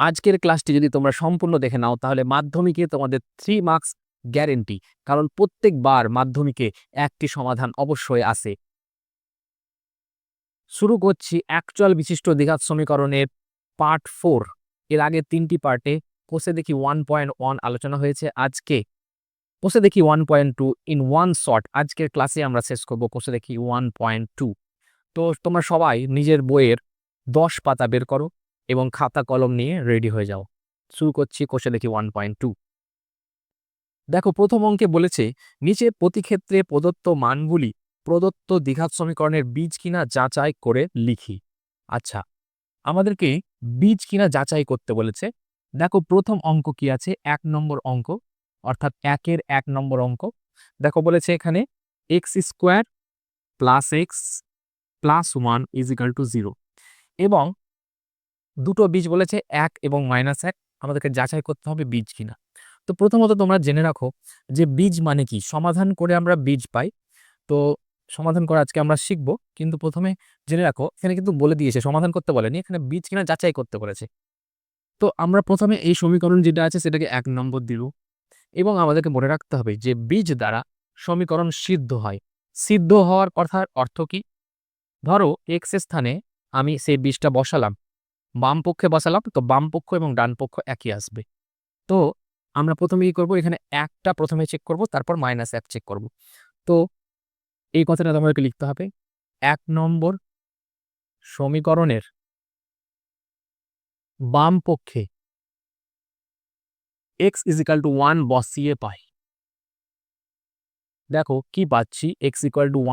আজকের ক্লাসটি যদি তোমরা সম্পূর্ণ দেখে নাও তাহলে মাধ্যমিকে তোমাদের 3 মার্কস গ্যারেন্টি। কারণ প্রত্যেকবার মাধ্যমিকে একটি সমাধান অবশ্যই আসে। শুরু করছি অ্যাকচুয়াল বিশিষ্ট দ্বিঘাত সমীকরণের পার্ট 4। এর আগে 3টি পার্টে কোষে দেখি 1.1 আলোচনা হয়েছে। আজকে কোষে দেখি 1.2 ইন ওয়ান শট। আজকের ক্লাসে আমরা শেষ করব কোষে দেখি 1.2। তো তোমরা সবাই নিজের বইয়ের 10 পাতা বের করো এবং খাতা কলম নিয়ে রেডি হয়ে যাও। শুরু করছি কোষে দেখি 1.2। দেখো, প্রথম অঙ্কে বলেছে নিচে প্রতি ক্ষেত্রে প্রদত্ত মানগুলি প্রদত্ত দ্বিঘাত সমীকরণের বীজ কিনা যাচাই করে লিখি। আচ্ছা, আমাদেরকে বীজ কিনা যাচাই করতে বলেছে। দেখো, প্রথম অঙ্ক কি আছে? 1 নম্বর অঙ্ক, অর্থাৎ 1-এর 1 নম্বর অঙ্ক। দেখো বলেছে এখানে x square plus x plus 1 is equal to 0 এবং দুটো বীজ বলেছে 1 এবং -1। আমাদেরকে যাচাই করতে হবে বীজ কিনা। তো প্রথমত তোমরা জেনে রাখো যে বীজ মানে কি। সমাধান করে আমরা বীজ পাই। তো সমাধান করা আজকে আমরা শিখব, কিন্তু প্রথমে জেনে রাখো এখানে কিন্তু বলে দিয়েছে সমাধান করতে বলেনি, এখানে বীজ কিনা যাচাই করতে বলেছে। তো আমরা প্রথমে এই সমীকরণ যেটা আছে সেটাকে 1 নম্বর দিব এবং আমাদেরকে মনে রাখতে হবে যে বীজ দ্বারা সমীকরণ সিদ্ধ হয়। সিদ্ধ হওয়ার কথার অর্থ কি? ধরো এক্স এর স্থানে আমি সেই বীজটা বসালাম, বাম পক্ষে বসালাম, তো বাম পক্ষ এবং ডান পক্ষ একই আসবে। তো আমরা প্রথমে কি করব? এখানে একটা প্রথমে চেক করব, তারপর -1 চেক করব। তো এই কথাটা তোমাদেরকে লিখতে হবে। 1 নম্বর সমীকরণের বাম পক্ষে x = 1 বসিয়ে পাই। দেখো কি পাচ্ছি? x =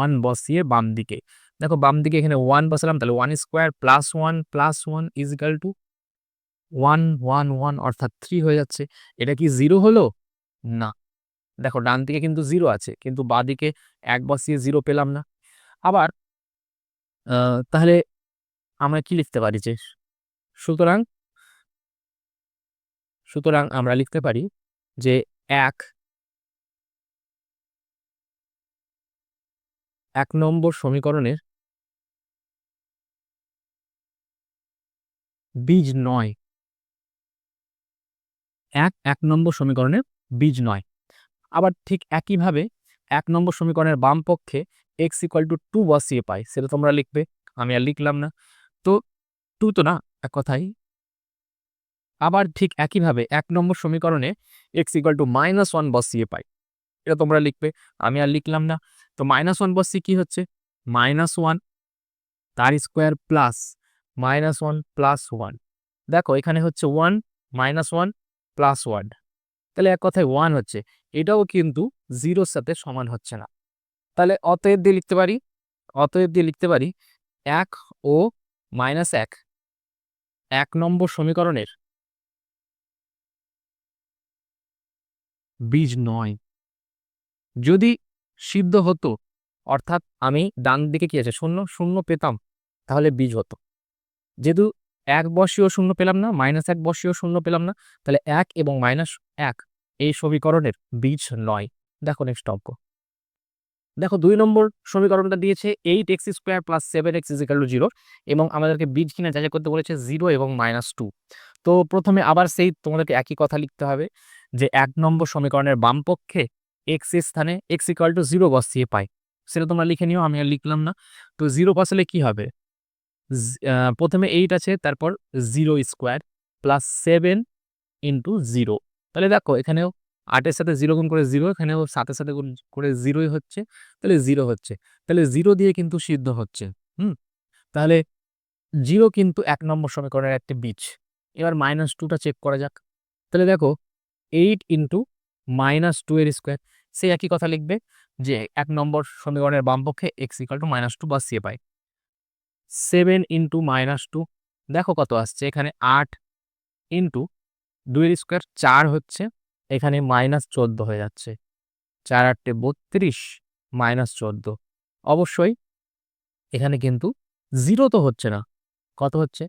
1 বসিয়ে বাম দিকে। দেখো বাম দিকে এখানে 1 বসালাম, তাহলে 1 স্কয়ার প্লাস 1 প্লাস 1 = 1 1 1 অর্থাৎ 3 হয়ে যাচ্ছে। এটা কি 0 হলো? না। দেখো ডান দিকে কিন্তু 0 আছে, কিন্তু বাঁদিকে 1 বসিয়ে 0 পেলাম না। আবার তাহলে আমরা কি লিখতে পারি যে সুতরাং সুতরাং আমরা লিখতে পারি যে 1 নম্বর সমীকরণের বীজ নয়। 1 নম্বর সমীকরণের বীজ নয়। আবার ঠিক একইভাবে 1 নম্বর সমীকরণের বাম পক্ষে x = 2 বসিয়ে পাই। সেটা তোমরা লিখবে, আমি আর লিখলাম না। তো 2 তো না, এক কথায়। আবার ঠিক একইভাবে 1 নম্বর সমীকরণে x = -1 বসিয়ে পাই। এটা তোমরা লিখবে, আমি আর লিখলাম না। তো -1 বসিয়ে কি হচ্ছে? -1 তার স্কোয়ার প্লাস -1 প্লাস 1। দেখো এখানে হচ্ছে 1 -1 প্লাস 1, তাহলে এক কথায় 1 হচ্ছে। এটাও কিন্তু 0 এর সাথে সমান হচ্ছে না। তাহলে অতএব দিয়ে লিখতে পারি 1 ও -1 1 নম্বর সমীকরণের বীজ নয়। যদি সিদ্ধ হতো, অর্থাৎ আমি ডান দিকে কি আছে? 0 0 পেতাম, তাহলে বীজ হতো। যেহেতু 1 বসিয়েও 0 পেলাম না, -1 বসিয়েও 0 পেলাম না, তাহলে 1 এবং -1 এই সমীকরণের বীজ নয়। দেখো নেক্সট অঙ্ক। দেখো 2 নম্বর সমীকরণটা দিয়েছে 8x² + 7x = 0 এবং আমাদেরকে বীজ কিনা যাচাই করতে বলেছে 0 এবং -2। তো প্রথমে আবার সেই তোমাদেরকে একই কথা লিখতে হবে যে 1 নম্বর সমীকরণের বাম পক্ষে x এর স্থানে x = 0 বসিয়ে পাই। সেটা তোমরা লিখে নিও, আমি আর লিখলাম না। তো 0 বসালে কি হবে? প্রথমে 8 আছে, তারপর 0² প্লাস 7 ইনটু 0। তাহলে দেখো এখানেও 8 এর সাথে 0 গুণ করে 0, এখানেও 7 এর সাথে গুণ করে 0ই হচ্ছে। তাহলে 0 হচ্ছে। তাহলে 0 দিয়ে কিন্তু সিদ্ধ হচ্ছে। হুম? তাহলে 0 কিন্তু 1 নম্বর সমীকরণের একটি বীজ। এবার -2 টা চেক করা যাক। তাহলে দেখো 8 ইনটু -2 এর স্কয়ার। সেই একই কথা লিখবে যে 1 নম্বর সমীকরণের বামপক্ষে x = -2 বসিয়ে পাই। 7 ইনটু -2, দেখো কত আসছে? এখানে 8 ইনটু 2 এর স্কয়ার 4 হচ্ছে, এখানে -14 হয়ে যাচ্ছে। 4 8 32 -14। অবশ্যই এখানে কিন্তু 0 তো হচ্ছে না। কত হচ্ছে?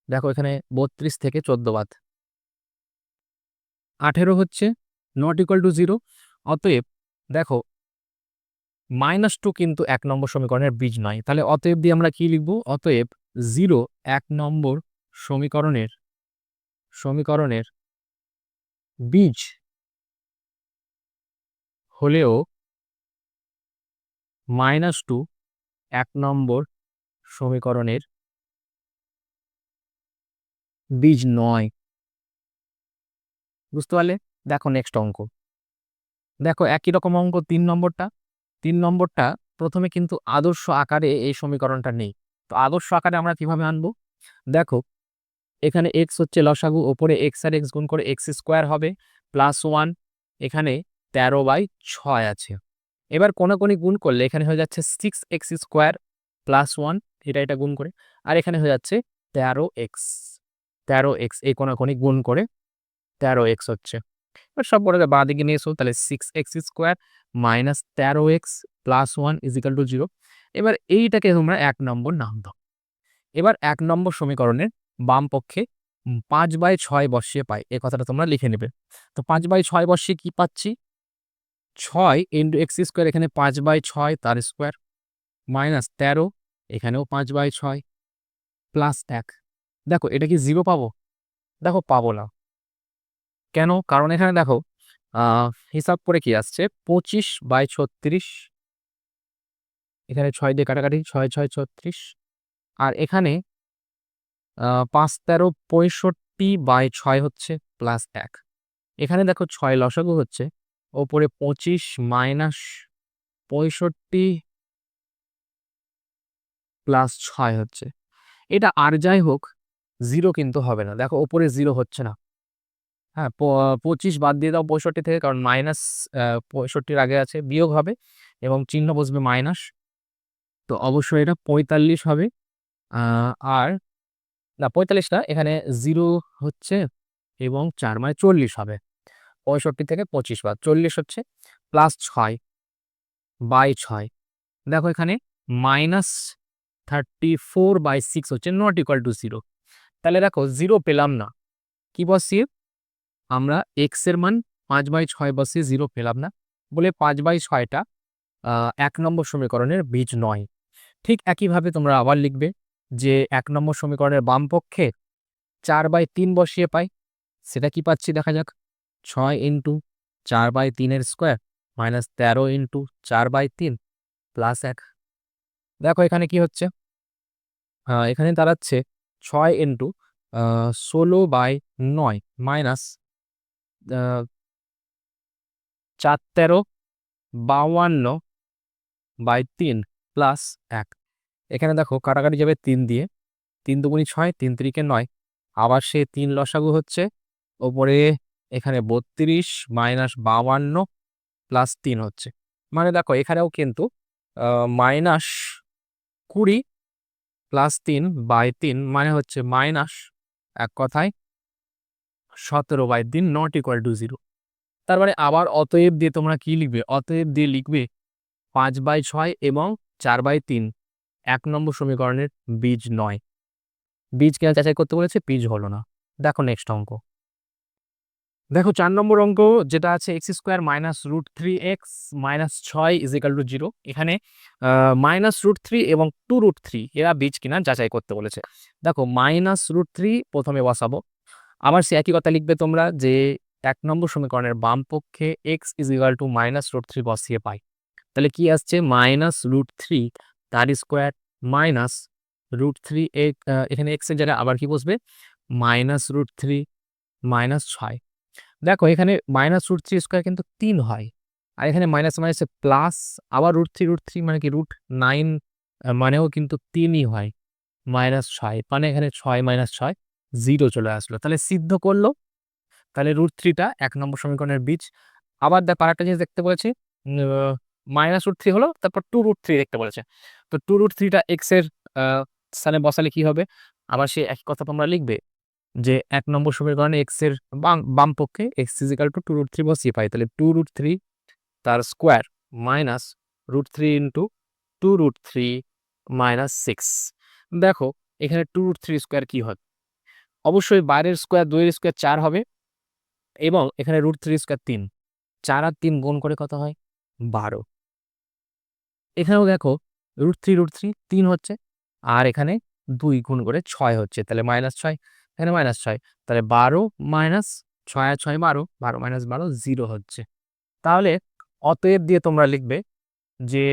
দেখো এখানে 32 থেকে 14 বাদ। 18 হচ্ছে, not equal to 0। অতএব দেখো -2 কিন্তু 1 নম্বর সমীকরণের বীজ নয়। তাহলে অতএব দিয়ে আমরা কি লিখব? অতএব 0 1 নম্বর সমীকরণের সমীকরণের বীজ হলেও -2 1 নম্বর সমীকরণের বীজ নয়। বুঝতে পারলে? দেখো নেক্সট অঙ্ক। দেখো একই রকম অঙ্ক 3 নম্বরটা। 3 নম্বরটা প্রথমে কিন্তু আদর্শ আকারে এই সমীকরণটা নেই। তো আদর্শ আকারে আমরা কিভাবে আনবো? দেখো এখানে x হচ্ছে লসাগু, ওপরে x আর x গুণ করে x² হবে +1, এখানে 13/6 আছে। এবার কোনাকুনি গুণ করলে এখানে হয়ে যাচ্ছে 6x² +1, এটা গুণ করে, আর এখানে হয়ে যাচ্ছে 13x। 13x এই কোনাকুনি গুণ করে 13x হচ্ছে। এবার সব বড়কে বাঁ দিকে নিয়ে এসো, তাহলে 6x² - 13x +1 = 0। এবার এইটাকে তোমরা 1 নম্বর নাম দাও। এবার 1 নম্বর সমীকরণের বাম পক্ষে 5/6 বসিয়ে পাই, এই কথাটা তোমরা লিখে নেবে। তো 5/6 বসিয়ে কি পাচ্ছি? 6 × x², এখানে 5/6 তার স্কোয়ার, -13 এখানেও 5/6 +1। দেখো এটা কি 0 পাবো? দেখো পাবো না। কেন? কারণ এখানে দেখো হিসাব করে কি আসছে, 25/36, এখানে 6 দিয়ে কাটাকাটি, 6 6 36, আর এখানে 5 13 65/6 হচ্ছে +1। এখানে দেখো 6 লসাগু হচ্ছে, ওপরে 25 - 65 +6 হচ্ছে। এটা আর যাই হোক 0 কিন্তু হবে না। দেখো ওপরে 0 হচ্ছে না। হ্যাঁ, 25 বাদ দিয়ে দাও 65 থেকে, কারণ মাইনাস 65 এর আগে আছে, বিয়োগ হবে এবং চিহ্ন বসবে মাইনাস। তো অবশ্যই এটা 45 হবে। আ আর না 45 না, এখানে 0 হচ্ছে এবং 4 মানে 40 হবে। 65 থেকে 25 বাদ 40 হচ্ছে, +6/6। দেখো এখানে -34/6 হচ্ছে, নট ইকুয়াল টু 0। তাহলে দেখো 0 পেলাম না। কি বসিয়ে? আমরা x এর মান 5/6 বসিয়ে 0 পেলাম না বলে 5/6 টা 1 নম্বর সমীকরণের বীজ নয়। ঠিক একইভাবে তোমরা আবার লিখবে যে 1 নম্বর সমীকরণের বাম পক্ষে 4/3 বসিয়ে পাই। সেটা কি পাচ্ছি দেখা যাক। 6 × 4/3 এর স্কোয়ার -13 × 4/3 +1। দেখো এখানে কি হচ্ছে? এখানে দাঁড়াচ্ছে 6 × 16/9 মাইনাস 4 13 52/3 +1। এখানে দেখো কাটাকাটি যাবে 3 দিয়ে, 3 দুগুণি 6, 3 তিরিকে 9, আবার সেই 3 লসাগু হচ্ছে, ওপরে এখানে 32 - 52 +3 হচ্ছে। মানে দেখো এখানেও কিন্তু -20 +3/3 মানে হচ্ছে মাইনাস, এক কথায় 17/3 নট ইকুয়াল টু 0। তার মানে আবার অতএব দিয়ে তোমরা কি লিখবে? অতএব দিয়ে লিখবে 5/6 এবং 4/3 1 নম্বর সমীকরণের বীজ নয়। বীজ কিনা যাচাই করতে বলেছে, বীজ হলো না। দেখো নেক্সট অঙ্ক। দেখো 4 নম্বর অঙ্ক যেটা আছে x² - √3x - 6 = 0। এখানে -√3 এবং 2√3 এরা বীজ কিনা যাচাই করতে বলেছে। দেখো -√3 প্রথমে বসাবো। আবার সে একই কথা লিখবে তোমরা যে 1 নম্বর সমীকরণের বাম পক্ষে x = -√3 বসিয়ে পাই। তাহলে কি আসছে? -√3 তার স্কোয়ার -√3, এখানে x এর জায়গায় আবার কি বসবে? -√3 - 6। দেখো এখানে -√3 স্কোয়ার কিন্তু 3 হয়। আর এখানে মাইনাস মাইনাসে প্লাস, আবার √3 মানে কি √9 মানেও কিন্তু 3 ই হয়। -6 মানে এখানে 6 - 6 0 চলে আসলো। তাহলে সিদ্ধ করলো। তাহলে √3 টা 1 নম্বর সমীকরণের বীজ। আবার দেখো আরেকটা জিনিস দেখতে বলেছে, -√3 হলো, তারপর 2√3 দেখতে বলেছে। তো 2√3 টা x এর আ স্থানে বসালে কি হবে? আবার সেই একই কথা তোমরা লিখবে যে 1 নম্বর সমীকরণে x এর বাম পক্ষে x = 2√3 বসিয়ে পাই। তাহলে 2√3 তার স্কোয়ার -√3 × 2√3 - 6। দেখো এখানে 2√3 স্কোয়ার কি হয়? অবশ্যই বাইরের স্কোয়ার 2 এর স্কোয়ার 4 হবে এবং এখানে √3 স্কোয়ার 3। 4 আর 3 গুণ করে কত হয়? 12। এখানেও দেখো √3 √3 3 হচ্ছে, আর এখানে 2 গুণ করে 6 হচ্ছে, তাহলে -6। এখানে -6, তাহলে 12 - 6 আর 6 12, 12 - 12 0 হচ্ছে। তাহলে অতএব দিয়ে তোমরা লিখবে যে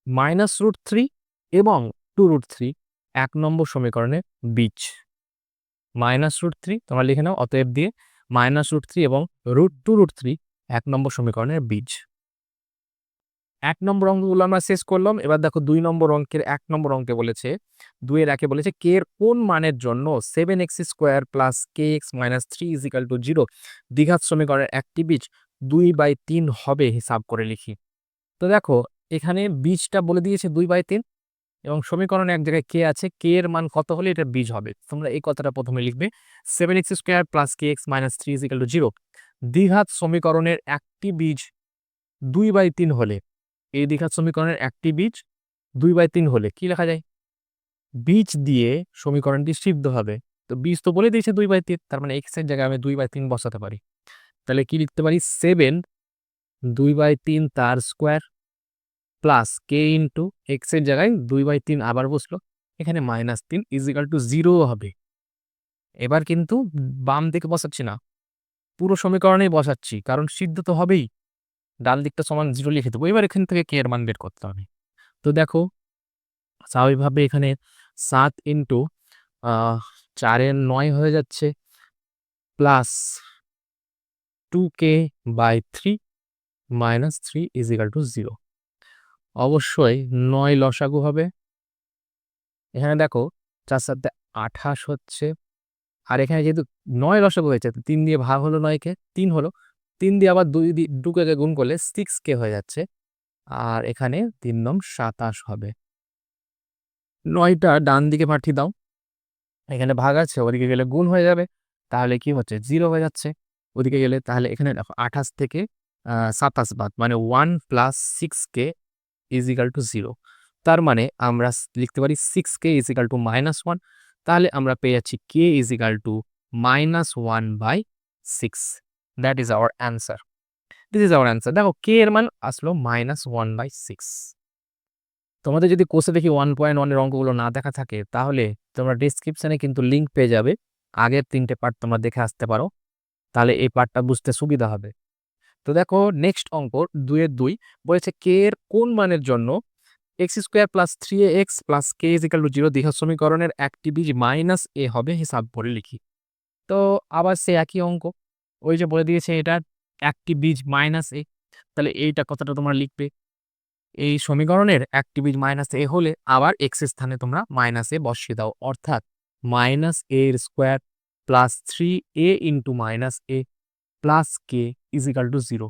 -√3 এবং 2√3 1 নম্বর সমীকরণের বীজ। -√3 তোমরা লিখে নাও, অতএব দিয়ে -√3 এবং √2√3 1 নম্বর সমীকরণের বীজ। 1 নম্বর অঙ্কগুলো আমরা শেষ করলাম। এবার দেখো 2 নম্বর অঙ্কের 1 নম্বর অঙ্কে বলেছে, 2 এর 1 এ বলেছে k এর কোন মানের জন্য 7x² + kx - 3 = 0 দ্বিঘাত সমীকরণের একটি বীজ 2/3 হবে হিসাব করে লিখি। তো দেখো এখানে বীজটা বলে দিয়েছে 2/3 এবং সমীকরণে এক জায়গায় k আছে, k এর মান কত হলে এটা বীজ হবে। তোমরা এই কথাটা প্রথমে লিখবে 7x² + kx - 3 = 0 দ্বিঘাত সমীকরণের একটি বীজ 2/3 হলে, এই দ্বিঘাত সমীকরণের একটি বীজ 2/3 হলে কি লেখা যায়? বীজ দিয়ে সমীকরণটি সিদ্ধ হবে। তো বীজ তো বলে দিয়েছে 2/3, তার মানে x এর জায়গায় আমি 2/3 বসাতে পারি। তাহলে কি লিখতে পারি? 7 2/3 তার square plus k into x এর জায়গায় 2/3 আবার বসলো, এখানে -3 = 0 হবে। এবার কিন্তু বাম দিকে বসাচ্ছি না, পুরো সমীকরণেই বসাচ্ছি, কারণ সিদ্ধ তো হবেই। ডান দিকটা সমান 0 লিখে দেবো। এবার এখান থেকে k এর মান বের করতে হবে। তো দেখো স্বাভাবিকভাবে এখানে 7 ইন্টু 4 এর 9 হয়ে যাচ্ছে প্লাস 2k/3 -3 = 0। অবশ্যই 9 লসাগু হবে। এখানে দেখো 4 7 28 হচ্ছে। আর এখানে যেহেতু 9 লসাগু হয়েছে, 3 দিয়ে ভাগ হলো 9 কে, 3 হলো। 3 দিয়ে আবার 2 কে গুণ করলে 6k হয়ে যাচ্ছে। আর এখানে 3 নং 27 হবে। 9টা ডান দিকে পাঠিয়ে দাও। এখানে ভাগ আছে, ওদিকে গেলে গুণ হয়ে যাবে। তাহলে কি হচ্ছে? 0 হয়ে যাচ্ছে ওদিকে গেলে। তাহলে এখানে দেখো 28 থেকে 27 বাদ, মানে 1 + 6k = 0। তার মানে আমরা লিখতে পারি 6k = -1। তাহলে আমরা পেয়ে যাচ্ছি k = -1/6। That is our answer. This is our answer. দেখো k এর মান আসলো -1/6। তোমাদের যদি কোর্সে দেখি 1.1 এর অঙ্কগুলো না দেখা থাকে, তাহলে তোমরা ডেসক্রিপশনে কিন্তু লিঙ্ক পেয়ে যাবে। আগের 3টে পার্ট তোমরা দেখে আসতে পারো। তাহলে এই পার্টটা বুঝতে সুবিধা হবে। তো দেখো নেক্সট অঙ্ক 2 এর 2 বলেছে k এর কোন মানের জন্য x² + 3ax + k = 0 দ্বিঘাত সমীকরণের একটি বীজ -a হবে হিসাব করে লিখি। তো আবার সে একই অঙ্ক। ওই যে বলে দিয়েছে এটার একটি বীজ -a, তাহলে এইটা কথাটা তোমরা লিখবে। এই সমীকরণের একটি বীজ -a হলে আবার x এর স্থানে তোমরা -a বসিয়ে দাও। অর্থাৎ -a² + 3a * -a + k = 0।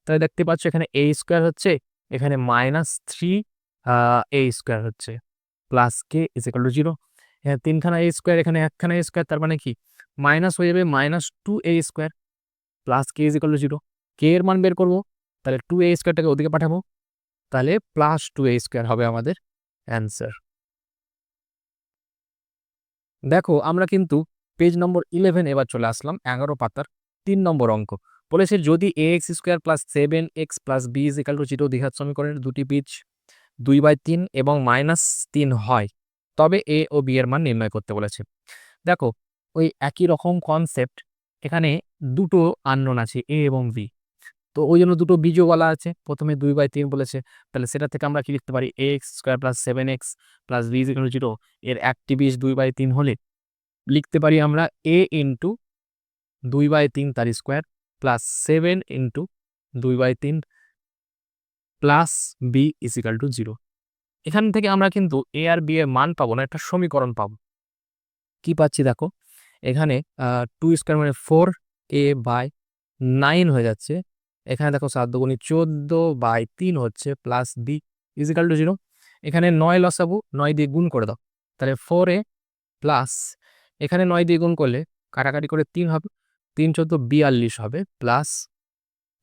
তাহলে দেখতে পাচ্ছ এখানে a² হচ্ছে, এখানে -3 a² হচ্ছে, প্লাস k = 0। এখানে 3 খানা a², এখানে 1 খানা a², তার মানে কি মাইনাস হয়ে যাবে -2a² প্লাস k = 0। k এর মান বের করব, তাহলে 2a² টাকে ওদিকে পাঠাবো, তাহলে +2a² হবে আমাদের অ্যান্সার। দেখো আমরা কিন্তু পেজ নম্বর 11 এবার চলে আসলাম, 11 পাতার 3 নম্বর অঙ্ক। বলেছে যদি ax² + 7x + b = 0 দ্বিঘাত সমীকরণের দুটি বীজ 2/3 এবং -3 হয়, তবে a ও b এর মান নির্ণয় করতে বলেছে। দেখো ওই একই রকম কনসেপ্ট, এখানে দুটো আননোন আছে a এবং b। তো ওই জন্য দুটো বীজও বলা আছে। প্রথমে 2/3 বলেছে, তাহলে সেটা থেকে আমরা কি লিখতে পারি? ax² + 7x + b = 0 এর একটি বীজ 2/3 হলে লিখতে পারি আমরা a * 2/3 তার স্কোয়ার প্লাস 7 * 2/3 প্লাস b = 0। এখান থেকে আমরা কিন্তু a আর b এর মান পাবো না, একটা সমীকরণ পাবো। কি পাচ্ছি দেখো, এখানে 2² মানে 4a/9 হয়ে যাচ্ছে। এখানে দেখো 7 দুগুণে 14/3 হচ্ছে, প্লাস b = 0। এখানে 9 লসাগু, 9 দিয়ে গুণ করে দাও, তাহলে 4a প্লাস এখানে 9 দিয়ে গুণ করলে কাটাকাটি করে 3 হবে, 3 × 14 = 42 হবে, প্লাস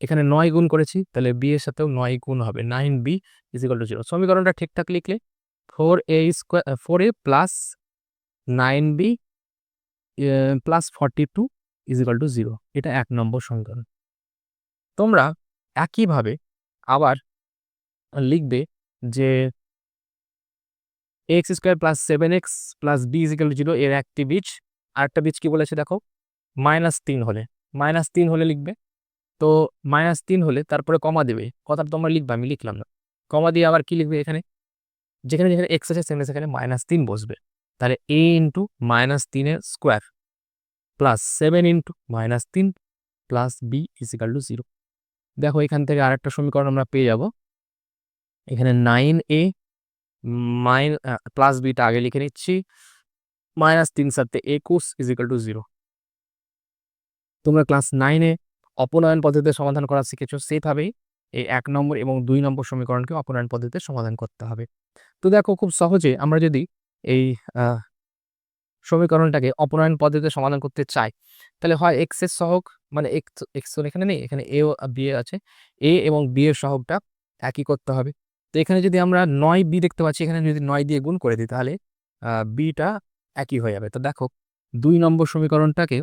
এখানে 9 গুণ করেছি, তাহলে b এর সাথেও 9 গুণ হবে, 9b = 0। সমীকরণটা ঠিকঠাক লিখলে 4a প্লাস 9b প্লাস 42 = 0। এটা 1 নম্বর সমীকরণ। তোমরা একইভাবে আবার লিখবে যে x square plus 7x plus b equal to 0 এর একটি বীজ। আরেকটা বীজ কি বলেছে দেখো, -3 হলে, -3 হলে লিখবে। তো -3 হলে তারপরে কমা দেবে, কথাটা তোমরা লিখবে, আমি লিখলাম না। কমা দিয়ে আবার কি লিখবে, এখানে যেখানে যেখানে এক্স আছে সেখানে -3 বসবে। তাহলে a into -3 square plus 7 into -3 plus b equal to 0। দেখো এখান থেকে আরেকটা সমীকরণ আমরা পেয়ে যাব। এখানে 9a প্লাস বিটা আগে লিখে নিচ্ছি, -3 সাথে 21 ইজিক্যাল টু 0। তোমরা ক্লাস 9-এ অপনয়ন পদ্ধতিতে সমাধান করা শিখেছো, সেভাবেই এই 1 নম্বর এবং 2 নম্বর সমীকরণকে অপনয়ন পদ্ধতিতে সমাধান করতে হবে। তো দেখো খুব সহজে আমরা যদি এই সমীকরণটাকে অপনয়ন পদ্ধতিতে সমাধান করতে চাই, তাহলে হয় এক্স এর সহগ, মানে এক্স এখানে নেই, এখানে এ ও বি আছে, এ এবং বি এর সহগটা একই করতে হবে। তো এখানে যদি আমরা 9b দেখতে পাচ্ছি, এখানে যদি 9 দিয়ে গুণ করে দিই তাহলে বিটা একই হয়ে যাবে। তো দেখো 2 নম্বর সমীকরণটাকে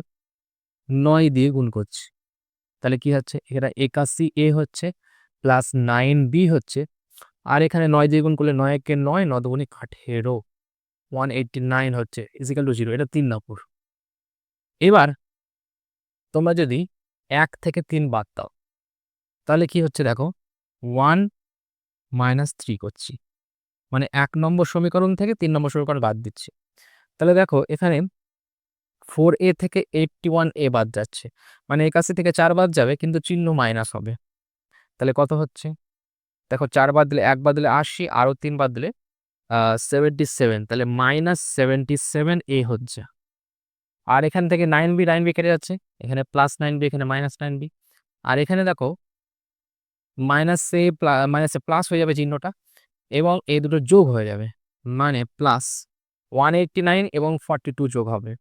9 দিয়ে গুণ করছি, তাহলে কি হচ্ছে, এখানে 81a হচ্ছে প্লাস 9b হচ্ছে, আর এখানে 9 দিয়ে গুণ করলে 9 একে 9, 9 দুগুণে 18, 189 হচ্ছে ইজিক্যাল টু 0। এটা 3 নম্বর। এবার তোমরা যদি 1 থেকে 3 বাদ দাও, তাহলে কি হচ্ছে দেখো, 1 - 3 করছি, মানে 1 নম্বর সমীকরণ থেকে 3 নম্বর সমীকরণ বাদ দিচ্ছি। তাহলে দেখো এখানে 4a থেকে 81a বাদ যাচ্ছে, মানে 81 থেকে 4 বাদ যাবে কিন্তু চিহ্ন মাইনাস হবে। তাহলে কত হচ্ছে দেখো, 4 বাদ দিলে 1 বাদ দিলে 80, আরও 3 বাদ দিলে 77, তাহলে -77a হচ্ছে। আর এখান থেকে 9b কেটে যাচ্ছে, এখানে +9b, এখানে -9b। আর এখানে দেখো মাইনাসে প্লাস হয়ে যাবে চিহ্নটা, এবং এই দুটো যোগ হয়ে যাবে, মানে প্লাস 189 এবং 42 যোগ হবে।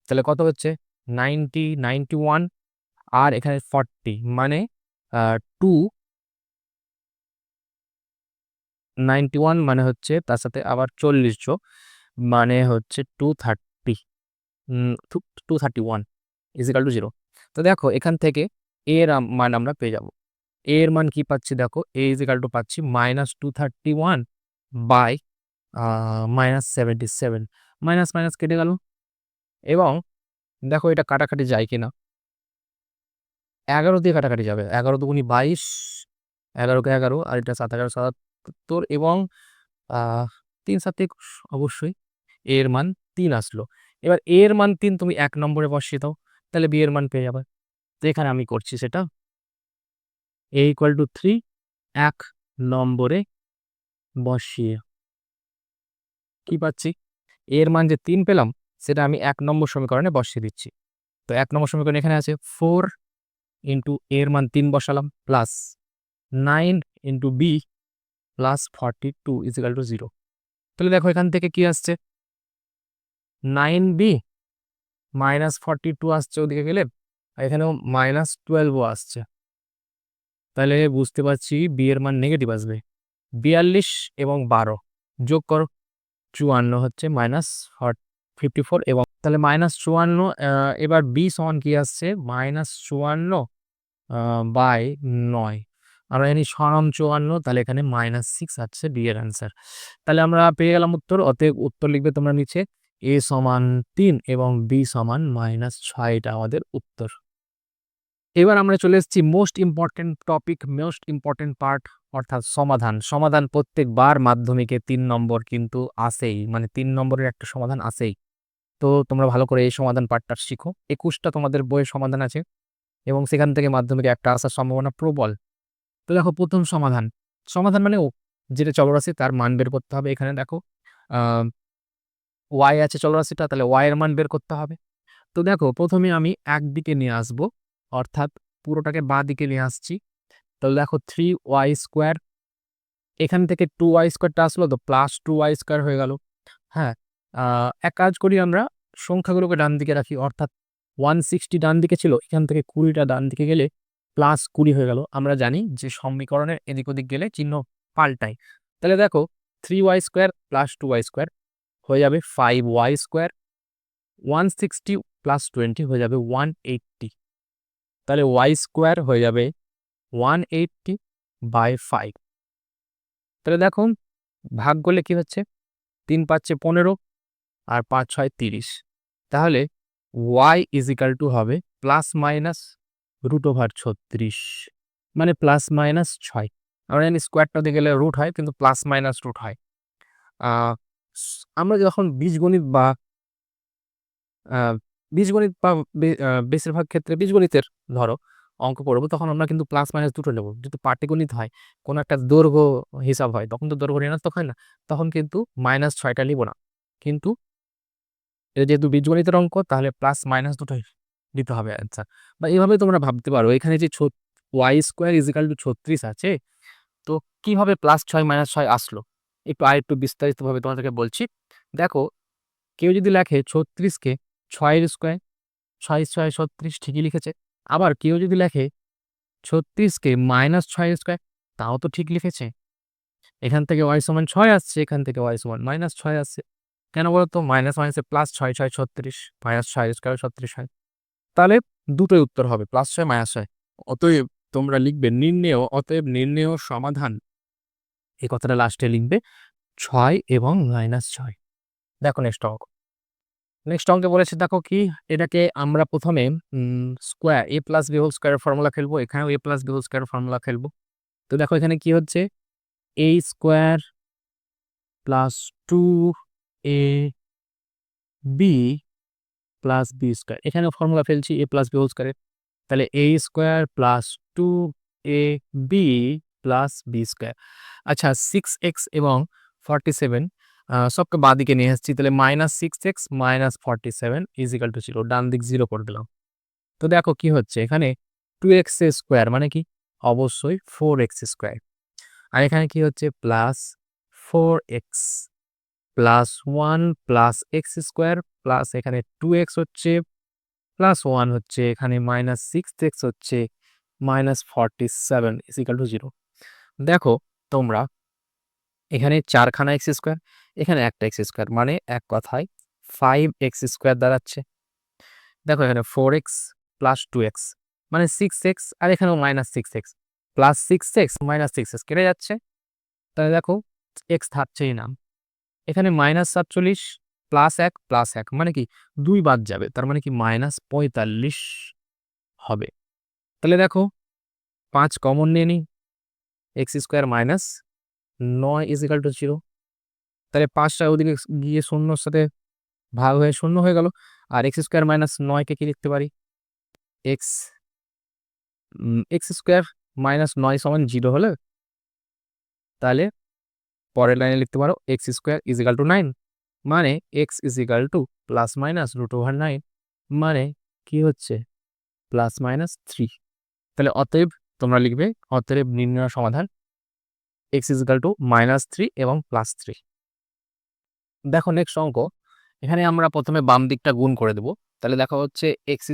তাহলে কত হচ্ছে 90, 91 আর এখানে 40, মানে 291 মানে হচ্ছে তার সাথে আবার 40 যোগ, মানে হচ্ছে 231 ইজিক্যাল টু 0। তো দেখো এখান থেকে এর মান আমরা পেয়ে যাব। এর মান কি পাচ্ছি দেখো, এ ইজিক্যাল টু পাচ্ছি -231 বাই -77, মাইনাস মাইনাস কেটে গেল। এবং দেখো এটা কাটাকাটি যায় কিনা, 11 দিয়ে কাটাকাটি যাবে, 11 দুগুণি 22, 11কে 11, আর এটা 7 11 77, এবং 3 7 অবশ্যই এর মান 3 আসলো। এবার এর মান 3 তুমি 1 নম্বরে বসিয়ে দাও, তাহলে বি এর মান পেয়ে যাবে। তো এখানে আমি করছি সেটা, a ইকুয়াল টু 3 1 নম্বরে বসিয়ে কি পাচ্ছি, এর মান যে 3 পেলাম সেটা আমি 1 নম্বর সমীকরণে বসিয়ে দিচ্ছি। তো 1 নম্বর সমীকরণ এখানে আছে 4 ইন্টু এর মান 3 বসালাম, plus 9 into b plus 42 equal to 0। তাহলে দেখো এখান থেকে কি আসছে, 9b -42 আসছে ওদিকে গেলে, আর এখানেও -12ও আসছে। তাহলে বুঝতে পারছি বি এর মান নেগেটিভ আসবে। 42 এবং 12 যোগ করো, 54 হচ্ছে -54, এবং তাহলে -54। এবার বি সমান কি আসছে, -54 বাই 9, আমরা জানি সরণ 54, তাহলে এখানে -6 আসছে বি এর অ্যান্সার। তাহলে আমরা পেয়ে গেলাম উত্তর। অতএব উত্তর লিখবে তোমরা নিচে, এ সমান 3 এবং বি সমান -6, এটা আমাদের উত্তর। এবার আমরা চলে এসেছি most important topic, most important part, অর্থাৎ সমাধান। সমাধান প্রত্যেকবার মাধ্যমিকে 3 নম্বর কিন্তু আসেই, মানে 3 নম্বরের একটা সমাধান আসেই। তো তোমরা ভালো করে এই সমাধান পার্টটা শিখো। 21টা তোমাদের বইয়ের সমাধান আছে, এবং সেখান থেকে মাধ্যমিকে একটা আসার সম্ভাবনা প্রবল। তো দেখো প্রথম সমাধান, সমাধান মানে যেটা চলরাশি তার মান বের করতে হবে। এখানে দেখো ওয়াই আছে চলরাশিটা, তাহলে ওয়াই এর মান বের করতে হবে। তো দেখো প্রথমে আমি একদিকে নিয়ে আসব, অর্থাৎ পুরোটাকে বাঁ দিকে নিয়ে আসছি। তাহলে দেখো 3y², এখান থেকে 2y² আসলো, তো +2y² হয়ে গেল। হ্যাঁ, এক কাজ করি, আমরা সংখ্যাগুলোকে ডান দিকে রাখি, অর্থাৎ 160 ডান দিকে ছিল, এখান থেকে 20টা ডান দিকে গেলে +20 হয়ে গেল। আমরা জানি যে সমীকরণের এদিক ওদিক গেলে চিহ্ন পাল্টায়। তাহলে দেখো 3y² + 2y² হয়ে যাবে 5y², 160 + 20 হয়ে যাবে 180, তাহলে y² হয়ে যাবে 180/5। তাহলে দেখো ভাগ করলে কি হচ্ছে, 3 পাচ্ছে 15 আর 5 6 30। তাহলে y ইজ ইকাল টু হবে প্লাস মাইনাস √36 মানে প্লাস মাইনাস 6। আমরা জানি স্কোয়ারটা দিয়ে গেলে রুট হয়, কিন্তু প্লাস মাইনাস রুট হয়। আমরা যখন বীজগণিত বা আ বীজগণিত বা বেশিরভাগ ক্ষেত্রে বীজগণিতের ধরো অঙ্ক পড়বো, তখন আমরা কিন্তু প্লাস মাইনাস দুটো নেব। যদি পাটিগণিত হয়, কোনো একটা দৈর্ঘ্য হিসাব হয়, তখন তো দৈর্ঘ্য ঋণাত্মক হয় না, তখন কিন্তু -6টা নিব না। কিন্তু এটা যেহেতু বীজগণিতের অঙ্ক, তাহলে প্লাস মাইনাস দুটোই দিতে হবে অ্যান্সার। বা এভাবে তোমরা ভাবতে পারো, এখানে যে y² = 36 আছে, তো কিভাবে +6 -6 আসলো? আরেকটু বিস্তারিতভাবে তোমাদেরকে বলছি। দেখো, কেউ যদি লেখে 36কে 6 এর স্কোয়ার, 6 6 36 ঠিকই লিখেছে। আবার কেউ যদি লেখে 36কে -6 এর স্কোয়ার, তাও তো ঠিক লিখেছে। এখান থেকে y = 6 আসছে, এখান থেকে y = -6 আসছে। কেন বলো তো? মাইনাস মাইনাসে প্লাস 6 6 36, -6 এর স্কোয়ার 36 হয়। তাহলে দুটোই উত্তর হবে, +6 -6। অতএব তোমরা লিখবে নির্ণেয় সমাধান, এই কথাটা লাস্টে লিখবে 6 এবং -6। দেখো নেক্সট অঙ্কে বলেছে, দেখো কি, এটাকে আমরা প্রথমে স্কোয়ার a+b² ফর্মুলা খেলবো, এখানেও a+b² ফর্মুলা খেলবো। তো দেখো এখানে কি হচ্ছে, a² + 2ab + b²। এখানেও ফর্মুলা ফেলছি a+b²। তাহলে a² + 2ab + b²। আচ্ছা, 6x এবং 47 সবকে বাঁ দিকে নিয়ে এসেছি। তাহলে -6x - 47 = 0। ডান দিক 0 করে দিলাম। তো দেখো কি হচ্ছে, এখানে 2x² মানে কি? অবশ্যই 4x²। আর এখানে কি হচ্ছে, +4x + 1 + x² প্লাস এখানে 2x হচ্ছে, +1 হচ্ছে, এখানে -6x হচ্ছে, -47 = 0। দেখো তোমরা, এখানে 4 খানা x², এখানে একটা x², মানে এক কথায় 5x² দাঁড়াচ্ছে। দেখো এখানে 4x + 2x মানে 6x, আর এখানেও -6x, +6x -6x কেটে যাচ্ছে। তাহলে দেখো x থাকছেই না। এখানে -47 +1 +1 মানে কি 2 বাদ যাবে, তার মানে কি -45 হবে। তাহলে দেখো 5 কমন নিয়ে নিই, x² -9 = 0। তাহলে 5টা ওদিকে গিয়ে শূন্যর সাথে ভাগ হয়ে 0 হয়ে গেল। আর x² -9 কে কি লিখতে পারি? x x² -9 = 0 হলে, তাহলে পরের লাইনে লিখতে পারো x² = 9, মানে x = ±√9, মানে কি হচ্ছে, ±3। তাহলে অতএব তোমরা লিখবে, অতএব নির্ণয় সমাধান x = -3 এবং +3। দেখো নেক্সট অঙ্ক, এখানে আমরা প্রথমে বাম দিকটা গুণ করে দেব। তাহলে দেখা হচ্ছে x²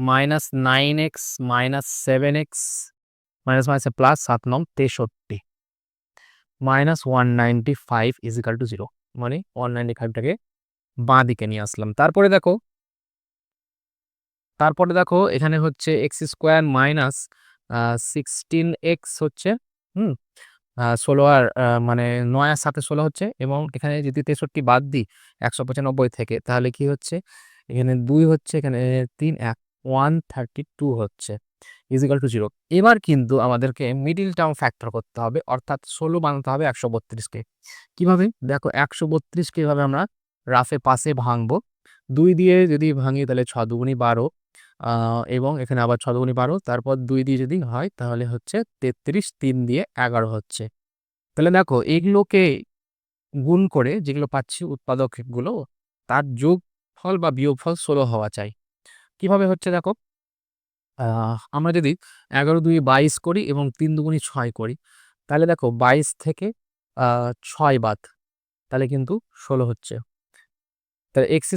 -9x -7x +7 × 63 -195 = 0, মানে 195টাকে বাঁ দিকে নিয়ে আসলাম। তারপরে দেখো এখানে হচ্ছে x² -16x হচ্ছে, হুম 16 আর মানে 9 আর 7 16 হচ্ছে, এবং এখানে যদি 63 বাদ দিই 195 থেকে, তাহলে কি হচ্ছে, এখানে 2 হচ্ছে, এখানে 3 1 132 হচ্ছে = 0। এবার কিন্তু আমাদেরকে মিডল টার্ম ফ্যাক্টর করতে হবে, অর্থাৎ 16 বানাতে হবে 132কে। কিভাবে? দেখো 132কে এভাবে আমরা রাফে পাশে ভাঙবো। 2 দিয়ে যদি ভাঙি তাহলে 6 দুগুণী 12, এবং এখানে আবার 6 দুগুণী 12, তারপর 2 দিয়ে যদি হয় তাহলে হচ্ছে 33, 3 দিয়ে 11 হচ্ছে। তাহলে দেখো এগুলোকে গুণ করে যেগুলো পাচ্ছি উৎপাদকগুলো, তার যোগফল বা বিয়োগফল 16 হওয়া চাই। কিভাবে হচ্ছে দেখো, আমরা যদি 11 2 22 করি এবং 3 দুগুণী 6 করি, তাহলে দেখো 22 থেকে 6 বাদ, তাহলে কিন্তু 16 হচ্ছে। তাহলে x²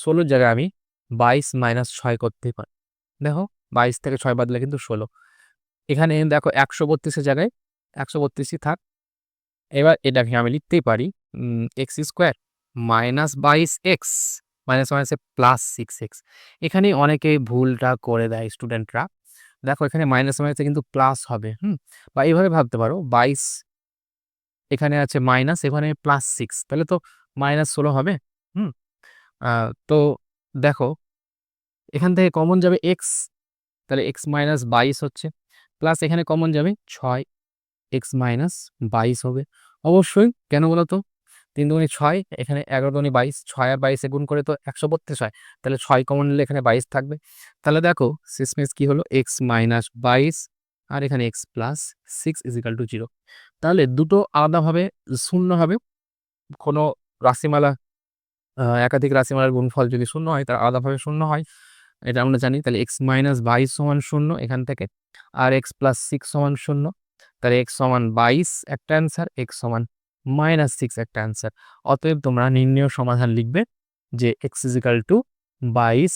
16 জায়গায় আমি 22 - 6 করতেই পারি। দেখো 22 থেকে 6 বাদলে কিন্তু 16। এখানে দেখো 132 এর জায়গায় 132ই থাক। এবার এটাকে আমি লিখতেই পারি x² -22x মাইনাসে +6x। এখানে অনেকেই ভুলটা করে দেয় স্টুডেন্টরা। দেখো এখানে মাইনাসে কিন্তু প্লাস হবে, বা এইভাবে ভাবতে পারো 22 এখানে আছে মাইনাস, এখানে +6, তাহলে তো -16 হবে। হুম? তো দেখো এখান থেকে কমন যাবে x, তাহলে x - 22 হচ্ছে। প্লাস এখানে কমন যাবে 6, x - 22 হবে। অবশ্যই, কেন বলো তো? ৩ দুগুণে ৬, এখানে ১১ দুগুণে ২২, ৬ আর ২২ এ গুণ করে তো ১৩২ হয়। তাহলে ৬ কমন নিলে এখানে ২২ থাকবে। তাহলে দেখো শেষমেশ কি হলো? x - 22 আর এখানে x + 6 = 0। তাহলে দুটো আলাদাভাবে শূন্য হবে। কোনো রাশিমালা, একাধিক রাশিমালার গুণফল যদি শূন্য হয়, তার আলাদাভাবে শূন্য হয়। এটা আমরা জানি। তাহলে x - 22 = 0 এখান থেকে। আর x + 6 = 0। তাহলে x = 22 একটা অ্যান্সার, x = -6 একটা অ্যান্সার। অতএব তোমরা নির্ণেয় সমাধান লিখবে যে x = 22,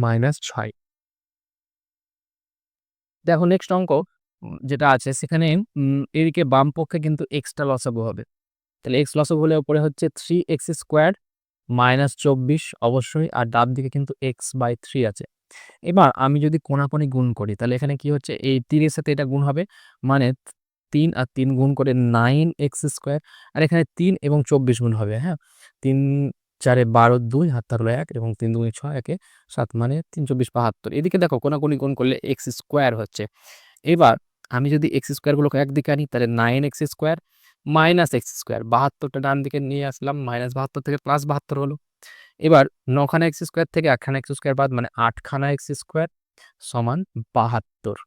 -6। দেখো নেক্সট অঙ্ক যেটা আছে সেখানে এদিকে বাম পক্ষে কিন্তু x টা লসাগু হবে। তাহলে x লসাগু হলে উপরে হচ্ছে 3x² -24 অবশ্যই, আর ডান দিকে কিন্তু x/3 আছে। এবার আমি যদি কোণাকুণি গুণ করি তাহলে এখানে কি হচ্ছে, এই ৩ এর সাথে এটা গুণ হবে, মানে ৩ আর ৩ গুণ করে 9x², আর এখানে ৩ এবং ২৪ গুণ হবে, হ্যাঁ? ৩ 4 এ ১২, ২ হাত তাহলে ১ এবং ৩ দুগুণে ৬, ১ এ ৭, মানে ৩ 24 ৭২। এদিকে দেখো কোণাকুণি গুণ করলে x² হচ্ছে। এবার আমি যদি x² গুলোকে একদিকে আনি তাহলে 9x² - x², ৭২ টা ডান দিকে নিয়ে আসলাম, -৭২ থেকে +৭২ হলো। এবার ৯ খানা x² থেকে ১ খানা x² বাদ, মানে ৮ খানা x² = ৭২।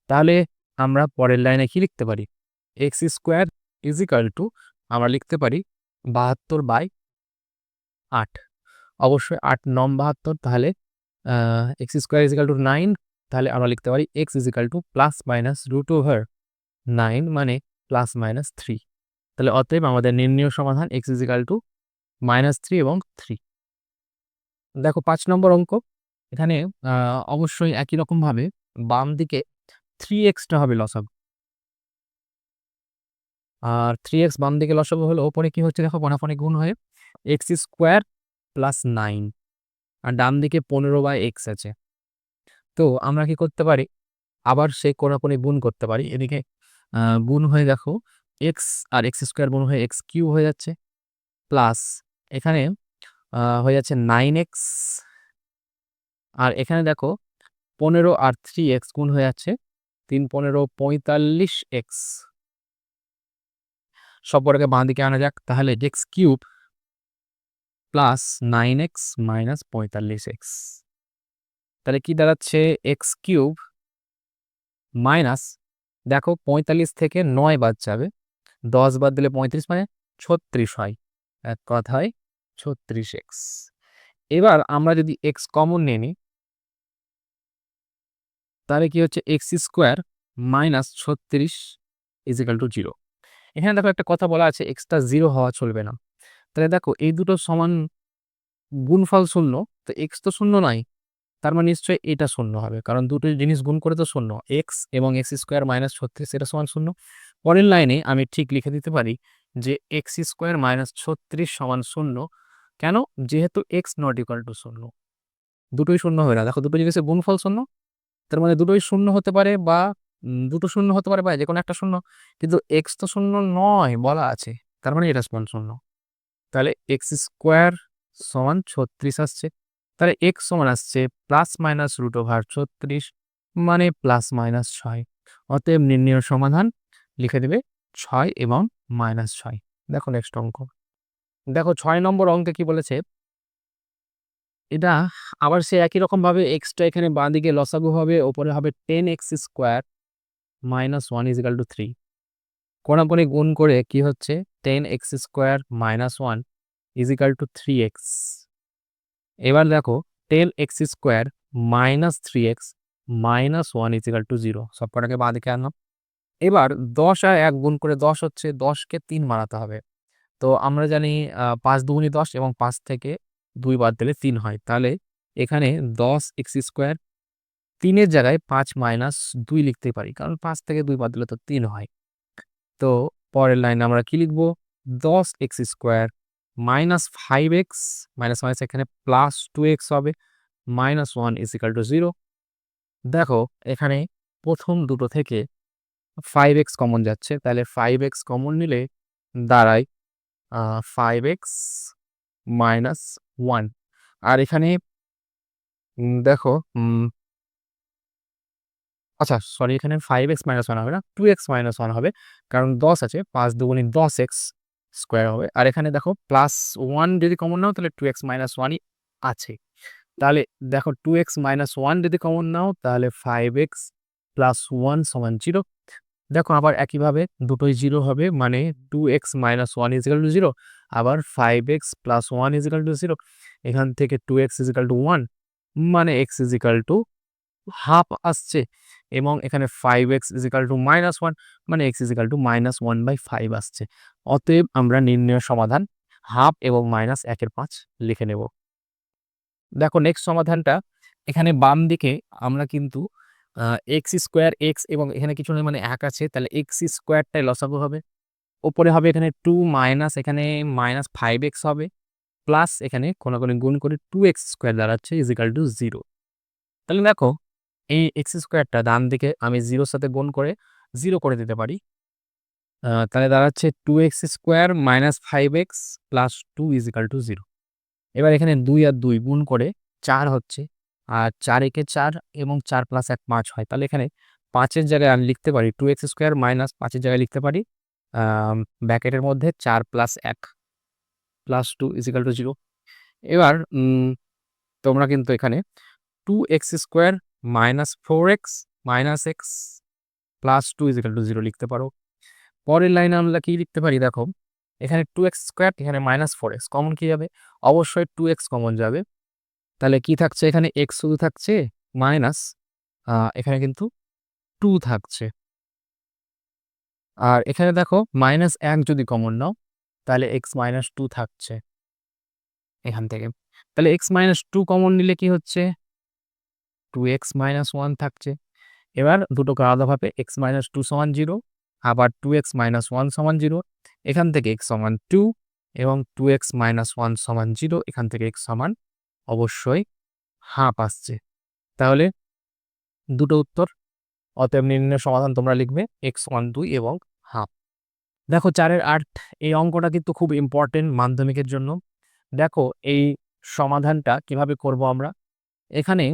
তাহলে আমরা পরের লাইনে কি লিখতে পারি? x² = আমরা লিখতে পারি ৭২/৮। অবশ্যই ৮ ৯ ৭২, তাহলে x² = 9, তাহলে আমরা লিখতে পারি x ±√9, মানে +-3। তাহলে অতএব আমাদের নির্ণেয় সমাধান x -3 এবং 3। দেখো ৫ নম্বর অঙ্ক। এখানে আ অবশ্যই একই রকমভাবে বাম দিকে 3x টা হবে লসাগু। আর 3x বাম দিকে লসাগু হলো, উপরে কি হচ্ছে দেখো কোণাকুণি গুণ হয়ে x² + 9, আর ডান দিকে 15/x আছে। তো আমরা কি করতে পারি? আবার সেই কোণাকুণি গুণ করতে পারি। এদিকে আ গুণ হয়ে দেখো x আর x² গুণ হয়ে x³ হয়ে যাচ্ছে, প্লাস এখানে হয়ে যাচ্ছে 9x, আর এখানে দেখো 15 আর 3x গুণ হয়ে যাচ্ছে ৩ 15 45x। সবকটাকে বাঁ দিকে আনা যাক। তাহলে x³ + 9x - 45x। তাহলে কি দাঁড়াচ্ছে? x³ মাইনাস, দেখো 45 থেকে 9 বাদ যাবে। 10 বাদ দিলে 35, মানে 36 হয়। এক কথায় 36x। এবার আমরা যদি x কমন নিয়ে নিই, তাহলে কি হচ্ছে? x² - 36 = 0। এখানে দেখো একটা কথা বলা আছে, x টা 0 হওয়া চলবে না। তাহলে দেখো এই দুটো সমান গুণফল শূন্য, তো x তো শূন্য নয়। তার মানে নিশ্চয়ই এটা শূন্য হবে। কারণ দুটো জিনিস গুণ করে তো শূন্য। x এবং x² - 36 এটা সমান 0। পরের লাইনে আমি ঠিক লিখে দিতে পারি যে x² - 36 = 0। কেন? যেহেতু x ≠ 0। দুটোই শূন্য হবে না। দেখো দুটো জিনিসের গুণফল শূন্য। তার মানে দুটোই শূন্য হতে পারে, বা দুটো শূন্য হতে পারে, বা যেকোনো একটা শূন্য। কিন্তু x তো শূন্য নয় বলা আছে। তার মানে এটা সমান 0। তাহলে x² = 36 আসছে। তাহলে x সমান আসছে ±√36, মানে +-6। অতএব নির্ণেয় সমাধান লিখে দেবে 6 এবং -6। দেখো নেক্সট অঙ্ক। দেখো ৬ নম্বর অঙ্কে কি বলেছে? এটা আবার সে একই রকমভাবে x টা এখানে বাঁদিকে লসাগু হবে, ওপরে হবে 10x² - 1 = 3। কোণাকুণি গুণ করে কি হচ্ছে? 10x² - 1 = 3x। এবার দেখো 10x² - 3x - 1 = 0। সবকটাকে বাঁদিকে আনলাম। এবার ১০ আর ১ গুণ করে ১০ হচ্ছে, ১০ কে ৩ বানাতে হবে। তো আমরা জানি ৫ দুগুণে ১০ এবং ৫ থেকে ২ বাদ দিলে ৩ হয়। তাহলে এখানে 10x², ৩ এর জায়গায় ৫ - ২ লিখতে পারি। কারণ ৫ থেকে ২ বাদ দিলে তো 3 হয়। তো পরের লাইনে আমরা কি লিখব? 10x² - 5x, মাইনাস এখানে +2x হবে, -1 = 0। দেখো এখানে প্রথম দুটো থেকে 5x কমন যাচ্ছে। তাহলে 5x কমন নিলে দাঁড়ায় 5x মাইনাস 1। আর এখানে দেখো আচ্ছা সরি, এখানে 5x মাইনাস 1 হবে না, 2x মাইনাস 1 হবে। কারণ 10 আছে, 5 দুগুণে 10x স্কোয়ার হবে। আর এখানে দেখো প্লাস 1 যদি কমন নাও তাহলে 2x মাইনাস 1ই আছে। তাহলে দেখো 2x মাইনাস 1 যদি কমন নাও তাহলে 5x প্লাস 1 সমান 0। দেখো আবার একইভাবে দুটোই 0 হবে, মানে 2x মাইনাস 1 ইজিক্যাল টু 0। আবার 5x প্লাস 1 ইজিক্যাল টু 0। এখান থেকে 2x ইজিক্যাল টু 1, মানে x ইজিক্যাল টু হাফ আসছে। এবং এখানে 5x ইজিক্যাল টু মাইনাস 1, মানে x ইজিক্যাল টু মাইনাস 1/5 আসছে। অতএব আমরা নির্ণয় সমাধান হাফ এবং মাইনাস 1/5 লিখে নেব। দেখো নেক্সট সমাধানটা, এখানে বাম দিকে আমরা কিন্তু এক্স স্কোয়ার এক্স এবং এখানে কিছু নেই মানে 1 আছে, তাহলে এক্স স্কোয়ারটাই লসাগু হবে। ওপরে হবে এখানে 2 মাইনাস এখানে মাইনাস 5x হবে, প্লাস এখানে কোনাকুনি গুণ করে 2x স্কোয়ার দাঁড়াচ্ছে ইজিক্যাল টু 0। তাহলে দেখো এই এক্স স্কোয়ারটা ডান দিকে আমি 0-র সাথে গুণ করে 0 করে দিতে পারি। তাহলে দাঁড়াচ্ছে 2x square minus 5x plus 2 equal to 0। এবার এখানে 2 আর 2 গুণ করে 4 হচ্ছে, আর 4 একে 4 এবং 4 প্লাস 1 5 হয়। তাহলে এখানে 5-এর জায়গায় আমি লিখতে পারি 2x স্কোয়ার মাইনাস 5-এর জায়গায় লিখতে পারি ব্র্যাকেটের মধ্যে 4 প্লাস 1 প্লাস 2 ইজিক্যাল টু 0। এবার তোমরা কিন্তু এখানে 2x square minus 4x minus x plus 2 equal to 0 লিখতে পারো। পরের লাইনে আমরা কি লিখতে পারি, দেখো এখানে 2x স্কোয়ার এখানে মাইনাস 4x কমন কি যাবে, অবশ্যই 2x কমন যাবে। তাহলে কি থাকছে, এখানে x শুধু থাকছে, মাইনাস এখানে কিন্তু 2 থাকছে। আর এখানে দেখো মাইনাস 1 যদি কমন নাও তাহলে x মাইনাস 2 থাকছে এখান থেকে। তাহলে x মাইনাস 2 কমন নিলে কি হচ্ছে, 2x মাইনাস 1 থাকছে। এবার দুটোকে আলাদাভাবে x মাইনাস 2 সমান 0, আবার 2x মাইনাস 1 সমান 0। এখান থেকে x সমান 2 এবং 2x মাইনাস 1 সমান 0, এখান থেকে x সমান অবশ্যই হাফ আসছে। তাহলে দুটো উত্তর। অতএব নির্ণয় সমাধান তোমরা লিখবে x সমান 2 এবং হাফ। দেখো 4-এর 8 এই অঙ্কটা কিন্তু খুব ইম্পর্টেন্ট মাধ্যমিকের জন্য। দেখো এই সমাধানটা কিভাবে করব আমরা, এখানে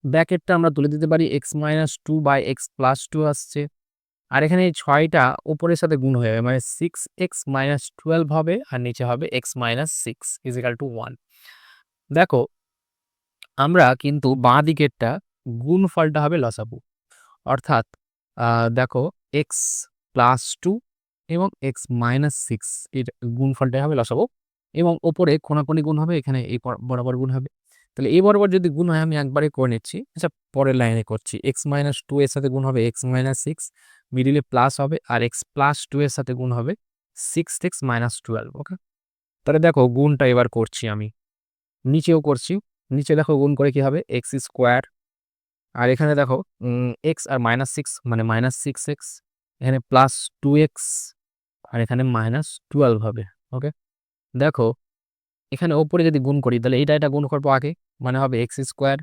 ব্র্যাকেটটা আমরা তুলে দিতে পারি x minus 2 by x plus 2 আসছে। আর এখানে এই 6টা উপরের সাথে গুণ হয়ে যাবে, মানে 6x মাইনাস 12 হবে, আর নিচে হবে x মাইনাস 6 ইজিক্যাল টু 1। দেখো আমরা কিন্তু বাঁ দিকেরটা গুণফলটা হবে লসাগু, অর্থাৎ দেখো x প্লাস 2 এবং x মাইনাস 6 এর গুণফলটাই হবে লসাগু, এবং ওপরে কোনাকুনি গুণ হবে, এখানে এই বরাবর গুণ হবে। তাহলে এই বরাবর যদি গুণ হয় আমি একবারে করে নিচ্ছি। আচ্ছা পরের লাইনে করছি, x মাইনাস 2 এর সাথে গুণ হবে x মাইনাস 6, মিডিলে প্লাস হবে, আর x প্লাস 2 এর সাথে গুণ হবে 6x মাইনাস 12। ওকে, তাহলে দেখো গুণটা এবার করছি আমি, নিচেও করছি। নিচে দেখো গুণ করে কি হবে, এক্স স্কোয়ার, আর এখানে দেখো এক্স আর মাইনাস 6 মানে মাইনাস 6x, এখানে প্লাস 2x, আর এখানে মাইনাস 12 হবে। ওকে, দেখো এখানে ওপরে যদি গুণ করি তাহলে এটা গুণ করবো আগে, মানে হবে x square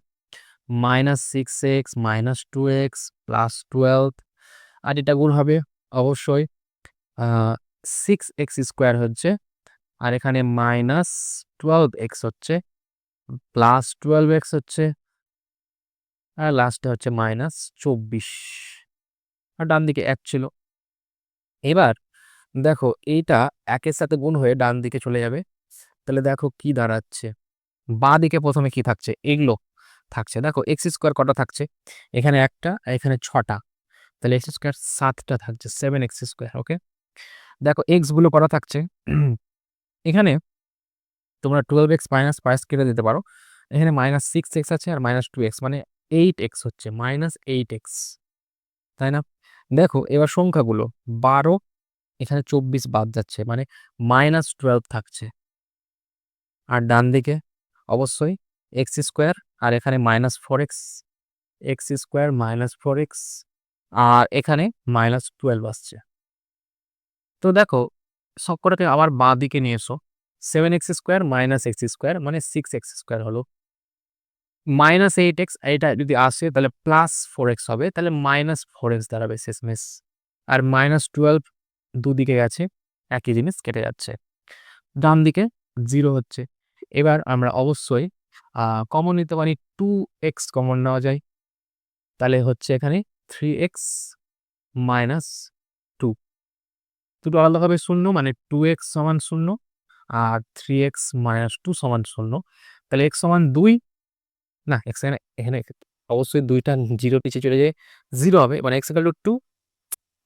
minus 6x minus 2x plus 12, আর এটা গুণ হবে অবশ্যই 6x স্কোয়ার হচ্ছে, আর এখানে মাইনাস 12x হচ্ছে, প্লাস 12x হচ্ছে, আর লাস্টে হচ্ছে মাইনাস 24, আর ডান দিকে 1 ছিল। এবার দেখো এইটা 1-এর সাথে গুণ হয়ে ডান দিকে চলে যাবে। তাহলে দেখো কি দাঁড়াচ্ছে, বাঁ দিকে প্রথমে কি থাকছে, এগুলো থাকছে। দেখো এক্স স্কোয়ার কটা থাকছে, এখানে 1টা, এখানে 6টা, তাহলে এক্স স্কোয়ার 7টা থাকছে, 7x স্কোয়ার। ওকে, দেখো এক্স গুলো কটা থাকছে, এখানে তোমরা 12x মাইনাস 5 কেটে দিতে পারো, এখানে মাইনাস 6x আছে আর মাইনাস 2x, মানে 8x হচ্ছে, মাইনাস 8x, তাই না? দেখো এবার সংখ্যাগুলো 12, এখানে 24 বাদ যাচ্ছে, মানে মাইনাস 12 থাকছে। আর ডান দিকে অবশ্যই এক্স স্কোয়ার, আর এখানে minus 4x, x square minus 4x, আর এখানে মাইনাস 12 আসছে। তো দেখো সবকটাকে আবার বাঁ দিকে নিয়ে এসো, 7x square minus x square মানে 6x স্কোয়ার হলো, মাইনাস 8x, এটা যদি আসে তাহলে প্লাস 4x হবে, তাহলে মাইনাস 4x দাঁড়াবে শেষমেশ। আর মাইনাস 12 দুদিকে গেছে, একই জিনিস কেটে যাচ্ছে, ডান দিকে 0 হচ্ছে। এবার আমরা অবশ্যই কমন নিতে পারি, 2x কমন নেওয়া যায়, তাহলে হচ্ছে এখানে 3x মাইনাস 2, দুটো আলাদাভাবে শূন্য, মানে 2x সমান 0 আর 3x মাইনাস 2 সমান 0। তাহলে x সমান 2, না x এখানে এখানে অবশ্যই 2টা 0 পিছিয়ে চলে যায়, 0 হবে, মানে x equal to 2,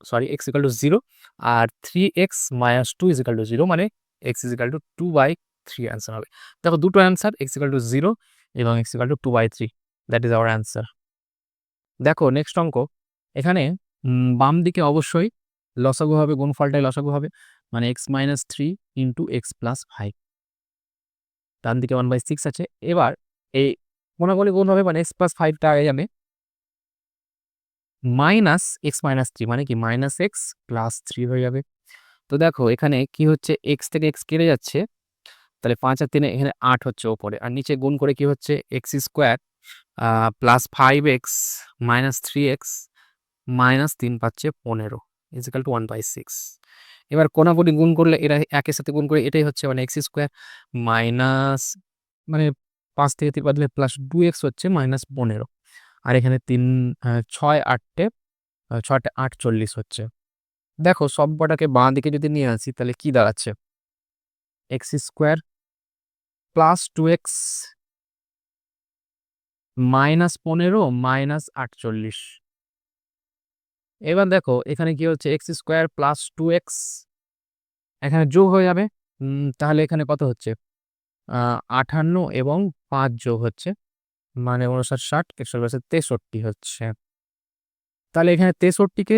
sorry x equal to 0 আর 3x minus 2 is equal to 0, মানে x is equal to 2/3 answer হবে। দেখো দুটো অ্যান্সার, x ইকুয়াল টু 0 এবং x equal to 2/3, that is our answer. দেখো নেক্সট অঙ্ক, এখানে বাম দিকে অবশ্যই লসাগু হবে, গুণফলটাই লসাগু হবে, মানে x minus 3 into x plus 5, ডান দিকে 1/6 আছে। এবার এই কোনাগুনি গুণ হবে, মানে x প্লাস 5টা আগে যাবে, মাইনাস এক্স মাইনাস 3 মানে কি মাইনাস এক্স প্লাস 3 হয়ে যাবে। তো দেখো এখানে কি হচ্ছে, x থেকে x কেটে যাচ্ছে, তাহলে 5 আর 3 এখানে 8 হচ্ছে ওপরে, আর নিচে গুণ করে কি হচ্ছে x square plus 5x minus 3x minus 3 পাচ্ছে 15 ইজিক্যাল টু 1/6। এবার কোনাকুনি গুণ করলে এরা একের সাথে গুণ করে এটাই হচ্ছে, মানে এক্স স্কোয়ার মাইনাস, মানে 5 থেকে 3 বাদলে প্লাস 2x হচ্ছে মাইনাস 15, আর এখানে 6 8 6 48 হচ্ছে। দেখো সব কটাকে বাঁ দিকে যদি নিয়ে আসি তাহলে কি দাঁড়াচ্ছে, x square plus 2x minus 15 minus 48। এবার দেখো এখানে কি হচ্ছে, এক্স স্কোয়ার প্লাস 2x এখানে যোগ হয়ে যাবে, তাহলে এখানে কত হচ্ছে 58 এবং 5 যোগ হচ্ছে, মানে 59 60 63 হচ্ছে। তাহলে এখানে 63কে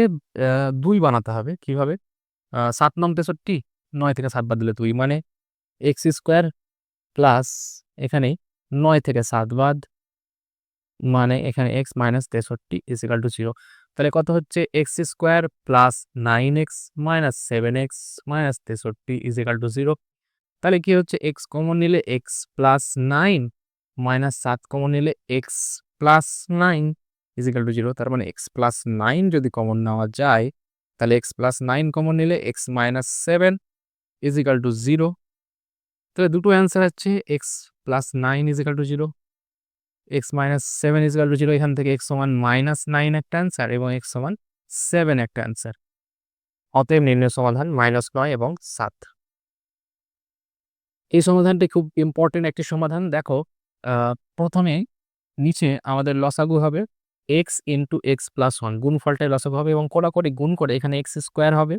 2 বানাতে হবে, কিভাবে 7 9 63, 9 থেকে 7 বাদ দিলে 2, মানে এক্স স্কোয়ার প্লাস এখানে 9 থেকে 7 বাদ, মানে এখানে x minus 63 is equal to 0। তাহলে কত হচ্ছে, x square plus 9x minus 7x minus 63 is equal to 0। তাহলে কি হচ্ছে, এক্স কমন নিলে এক্স প্লাস 9 মাইনাস 7 কমন নিলে x plus 9 is equal to 0। তার মানে এক্স প্লাস 9 যদি কমন নেওয়া যায়, তাহলে এক্স প্লাস 9 কমন নিলে x minus 7 is equal to 0। তাহলে দুটো অ্যান্সার হচ্ছে x plus 9 is equal to 0, x minus 7 is equal to 0। এখান থেকে এক্স সমান মাইনাস 9 একটা অ্যান্সার এবং এক্স সমান 7 একটা অ্যান্সার। অতএব নির্ণয় সমাধান -9 এবং 7। এই সমাধানটি খুব ইম্পর্টেন্ট একটি সমাধান। দেখো প্রথমে নিচে আমাদের লসাগু হবে এক্স ইন্টু এক্স প্লাস 1, গুণফলটাই লসাগু হবে এবং কোড়াকড়ি গুণ করে এখানে এক্স স্কোয়ার হবে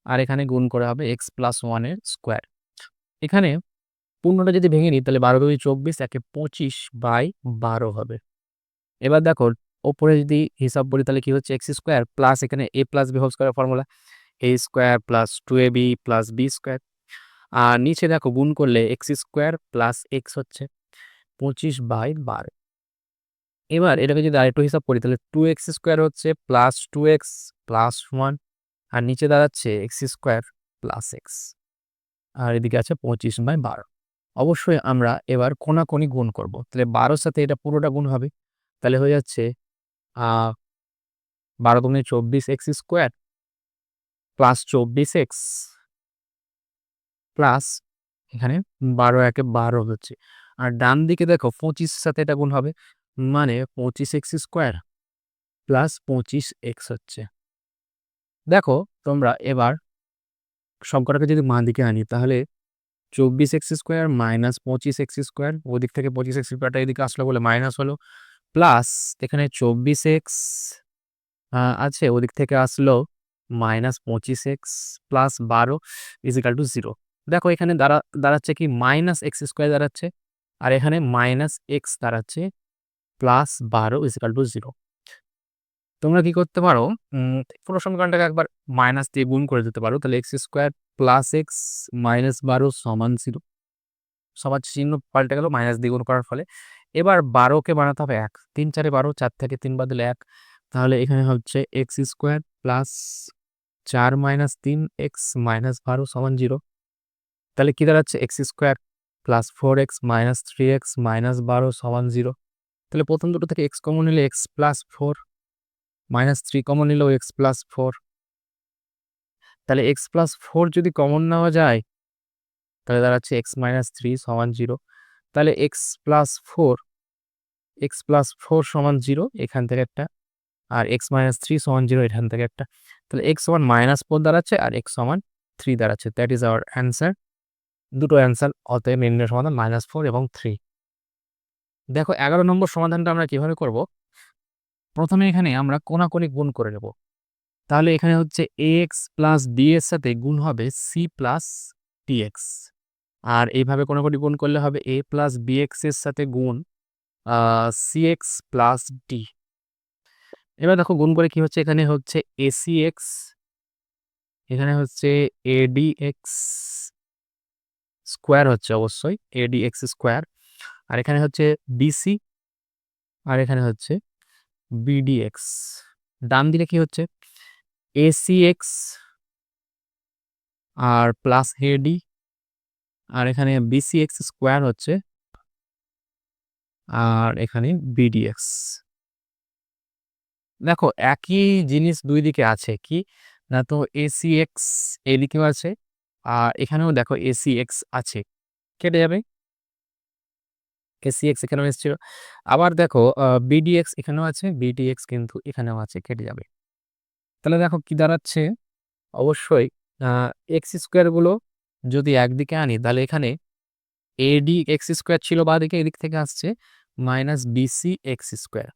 আর এখানে গুণ করে হবে এক্স প্লাস 1 এর স্কোয়ার। এখানে পূর্ণটা যদি ভেঙে নিই তাহলে 12 2 24, একে 25/12 হবে। এবার দেখো ওপরে যদি হিসাব করি তাহলে কি হচ্ছে, এক্স স্কোয়ার প্লাস এখানে a plus b whole square formula, a square plus 2ab plus b square, আর নিচে দেখো গুণ করলে এক্স স্কোয়ার প্লাস এক্স হচ্ছে 25/12। এবার এটাকে যদি আরেকটু হিসাব করি তাহলে 2x স্কোয়ার হচ্ছে প্লাস 2x প্লাস 1, আর নিচে দাঁড়াচ্ছে এক্স স্কোয়ার প্লাস এক্স, আর এদিকে আছে 25/12। অবশ্যই আমরা এবার কোনাকুনি গুণ করব, তাহলে 12-র সাথে এটা পুরোটা গুণ হবে, তাহলে হয়ে যাচ্ছে 12 দুগুণে 24x square plus 24x plus এখানে 12 একে 12 হচ্ছে, আর ডান দিকে দেখো 25-এর সাথে এটা গুণ হবে, মানে 25x স্কোয়ার প্লাস 25x হচ্ছে। দেখো তোমরা এবার সবকটাকে যদি বাঁ দিকে আনি তাহলে 24x square minus 25x square, ওদিক থেকে 25x স্কোয়ারটা এদিকে আসলো বলে মাইনাস হলো, প্লাস এখানে 24x আছে, ওদিক থেকে আসলো minus 25x plus 12 is equal to 0। দেখো এখানে দাঁড়াচ্ছে কি মাইনাস এক্স স্কোয়ার দাঁড়াচ্ছে, আর এখানে মাইনাস এক্স দাঁড়াচ্ছে প্লাস 12 ইজিক্যাল টু 0। তোমরা কি করতে পারো, পুরো সমীকরণটাকে একবার মাইনাস দিয়ে গুণ করে দিতে পারো, তাহলে x square plus x minus 12 সমান 0, সবার চিহ্ন পাল্টে গেল মাইনাস দিয়ে গুণ করার ফলে। এবার 12কে বানাতে হবে 1, 3 4 12, 4 থেকে 3 বাদ দিলে 1, তাহলে এখানে হচ্ছে x square plus 4 minus 3x minus 12 সমান 0। তাহলে কি দাঁড়াচ্ছে, x square plus 4x minus 3x minus 12 সমান 0। তাহলে প্রথম দুটো থেকে এক্স কমন নিলে এক্স প্লাস 4, মাইনাস 3 কমন নিলেও এক্স প্লাস 4, তাহলে এক্স প্লাস ফোর যদি কমন নেওয়া যায় তাহলে দাঁড়াচ্ছে এক্স মাইনাস থ্রি সমান জিরো। তাহলে এক্স প্লাস ফোর সমান জিরো এখান থেকে একটা, আর এক্স মাইনাস থ্রি সমান জিরো এখান থেকে একটা। তাহলে এক্স সমান মাইনাস ফোর দাঁড়াচ্ছে আর এক্স সমান থ্রি দাঁড়াচ্ছে। That is our answer. দুটো অ্যান্সার, অতএব নির্ণয় সমাধান মাইনাস ফোর এবং থ্রি। দেখো 11 নম্বর সমাধানটা আমরা কিভাবে করব। প্রথমে এখানে আমরা কোনাকুনি গুণ করে নেব। তাহলে এখানে হচ্ছে ax প্লাস ডি এর সাথে গুণ হবে সি প্লাস ডিএক্স, আর এইভাবে কোনাকুনি গুণ করলে হবে এ প্লাস বিএক্স এর সাথে গুণ সিএক্স প্লাস ডি। এবার দেখো গুণ করে কি হচ্ছে, এখানে হচ্ছে এসিএক্স, এখানে হচ্ছে এডিএক্স স্কোয়ার হচ্ছে অবশ্যই এডিএক্স স্কোয়ার, আর এখানে হচ্ছে বিসি, আর এখানে হচ্ছে বিডিএক্স। ডান দিকে কি হচ্ছে এসিএক্স আর প্লাস এডি, আর এখানে বিসিএক্স স্কোয়ার হচ্ছে, আর এখানে বিডিএক্স। দেখো একই জিনিস দুই দিকে আছে, কি না, তো এসিএক্স এদিকেও আছে আর এখানেও দেখো এসিএক্স আছে, কেটে যাবে। এসিএক্স এখানেও এসেছিল, আবার দেখো বিডিএক্স এখানেও আছে, বিডিএক্স কিন্তু এখানেও আছে, কেটে যাবে। তাহলে দেখো কি দাঁড়াচ্ছে, অবশ্যই এক্স স্কোয়ারগুলো যদি একদিকে আনি তাহলে এখানে এডি এক্স স্কোয়ার ছিল বা দিকে, এদিক থেকে আসছে মাইনাস বিসি এক্স স্কোয়ার,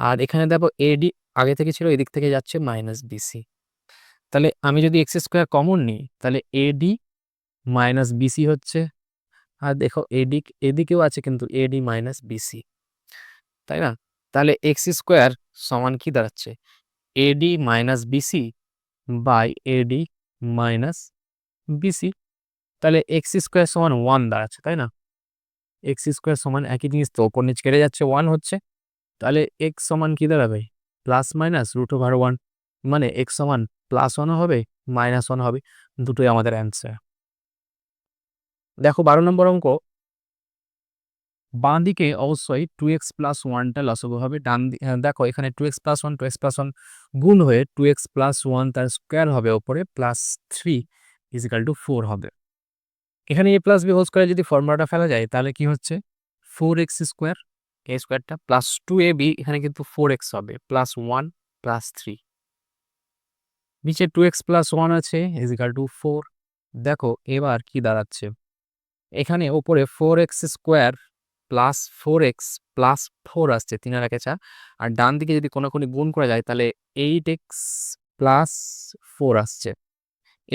আর এখানে দেখো এডি আগে থেকে ছিল, এদিক থেকে যাচ্ছে মাইনাস বিসি। তাহলে আমি যদি এক্স স্কোয়ার কমন নিই তাহলে এডি মাইনাস বিসি হচ্ছে, আর দেখো এদিকেও আছে কিন্তু এডি মাইনাস বিসি, তাই না? তাহলে এক্স স্কোয়ার সমান কি দাঁড়াচ্ছে, AD minus BC by AD minus BC. তাহলে এক্স স্কোয়ার সমান ওয়ান দাঁড়াচ্ছে, তাই না? এক্স স্কোয়ার সমান একই জিনিস তো, ওপর নিচ কেটে যাচ্ছে, ওয়ান হচ্ছে। তাহলে এক্স সমান কি দাঁড়াবে, plus minus root over one, মানে এক্স সমান প্লাস ওয়ানও হবে মাইনাস ওয়ান হবে, দুটোই আমাদের অ্যান্সার। দেখো 12 নম্বর অঙ্ক, বাঁ দিকে অবশ্যই টু এক্স প্লাস ওয়ানটা লসাগু হবে, দেখো এখানে টু এক্স প্লাস ওয়ান গুণ হয়ে টু এক্স প্লাস ওয়ান তার স্কোয়ার হবে ওপরে, plus three is equal to four হবে। এখানে a plus b whole square যদি ফর্মুলাটা ফেলা যায় তাহলে কি হচ্ছে, ফোর এক্স স্কোয়ার এ স্কোয়ারটা প্লাস টু এ বি, এখানে কিন্তু ফোর এক্স হবে, প্লাস ওয়ান প্লাস থ্রি, নিচে টু এক্স প্লাস ওয়ান আছে ইজিক্যাল টু ফোর। দেখো এবার কি দাঁড়াচ্ছে, এখানে ওপরে four x square plus four x plus four আসছে, তিন আর একে চার, আর ডান দিকে যদি কোনো গুণ করা যায় তাহলে এইট এক্স প্লাস ফোর আসছে।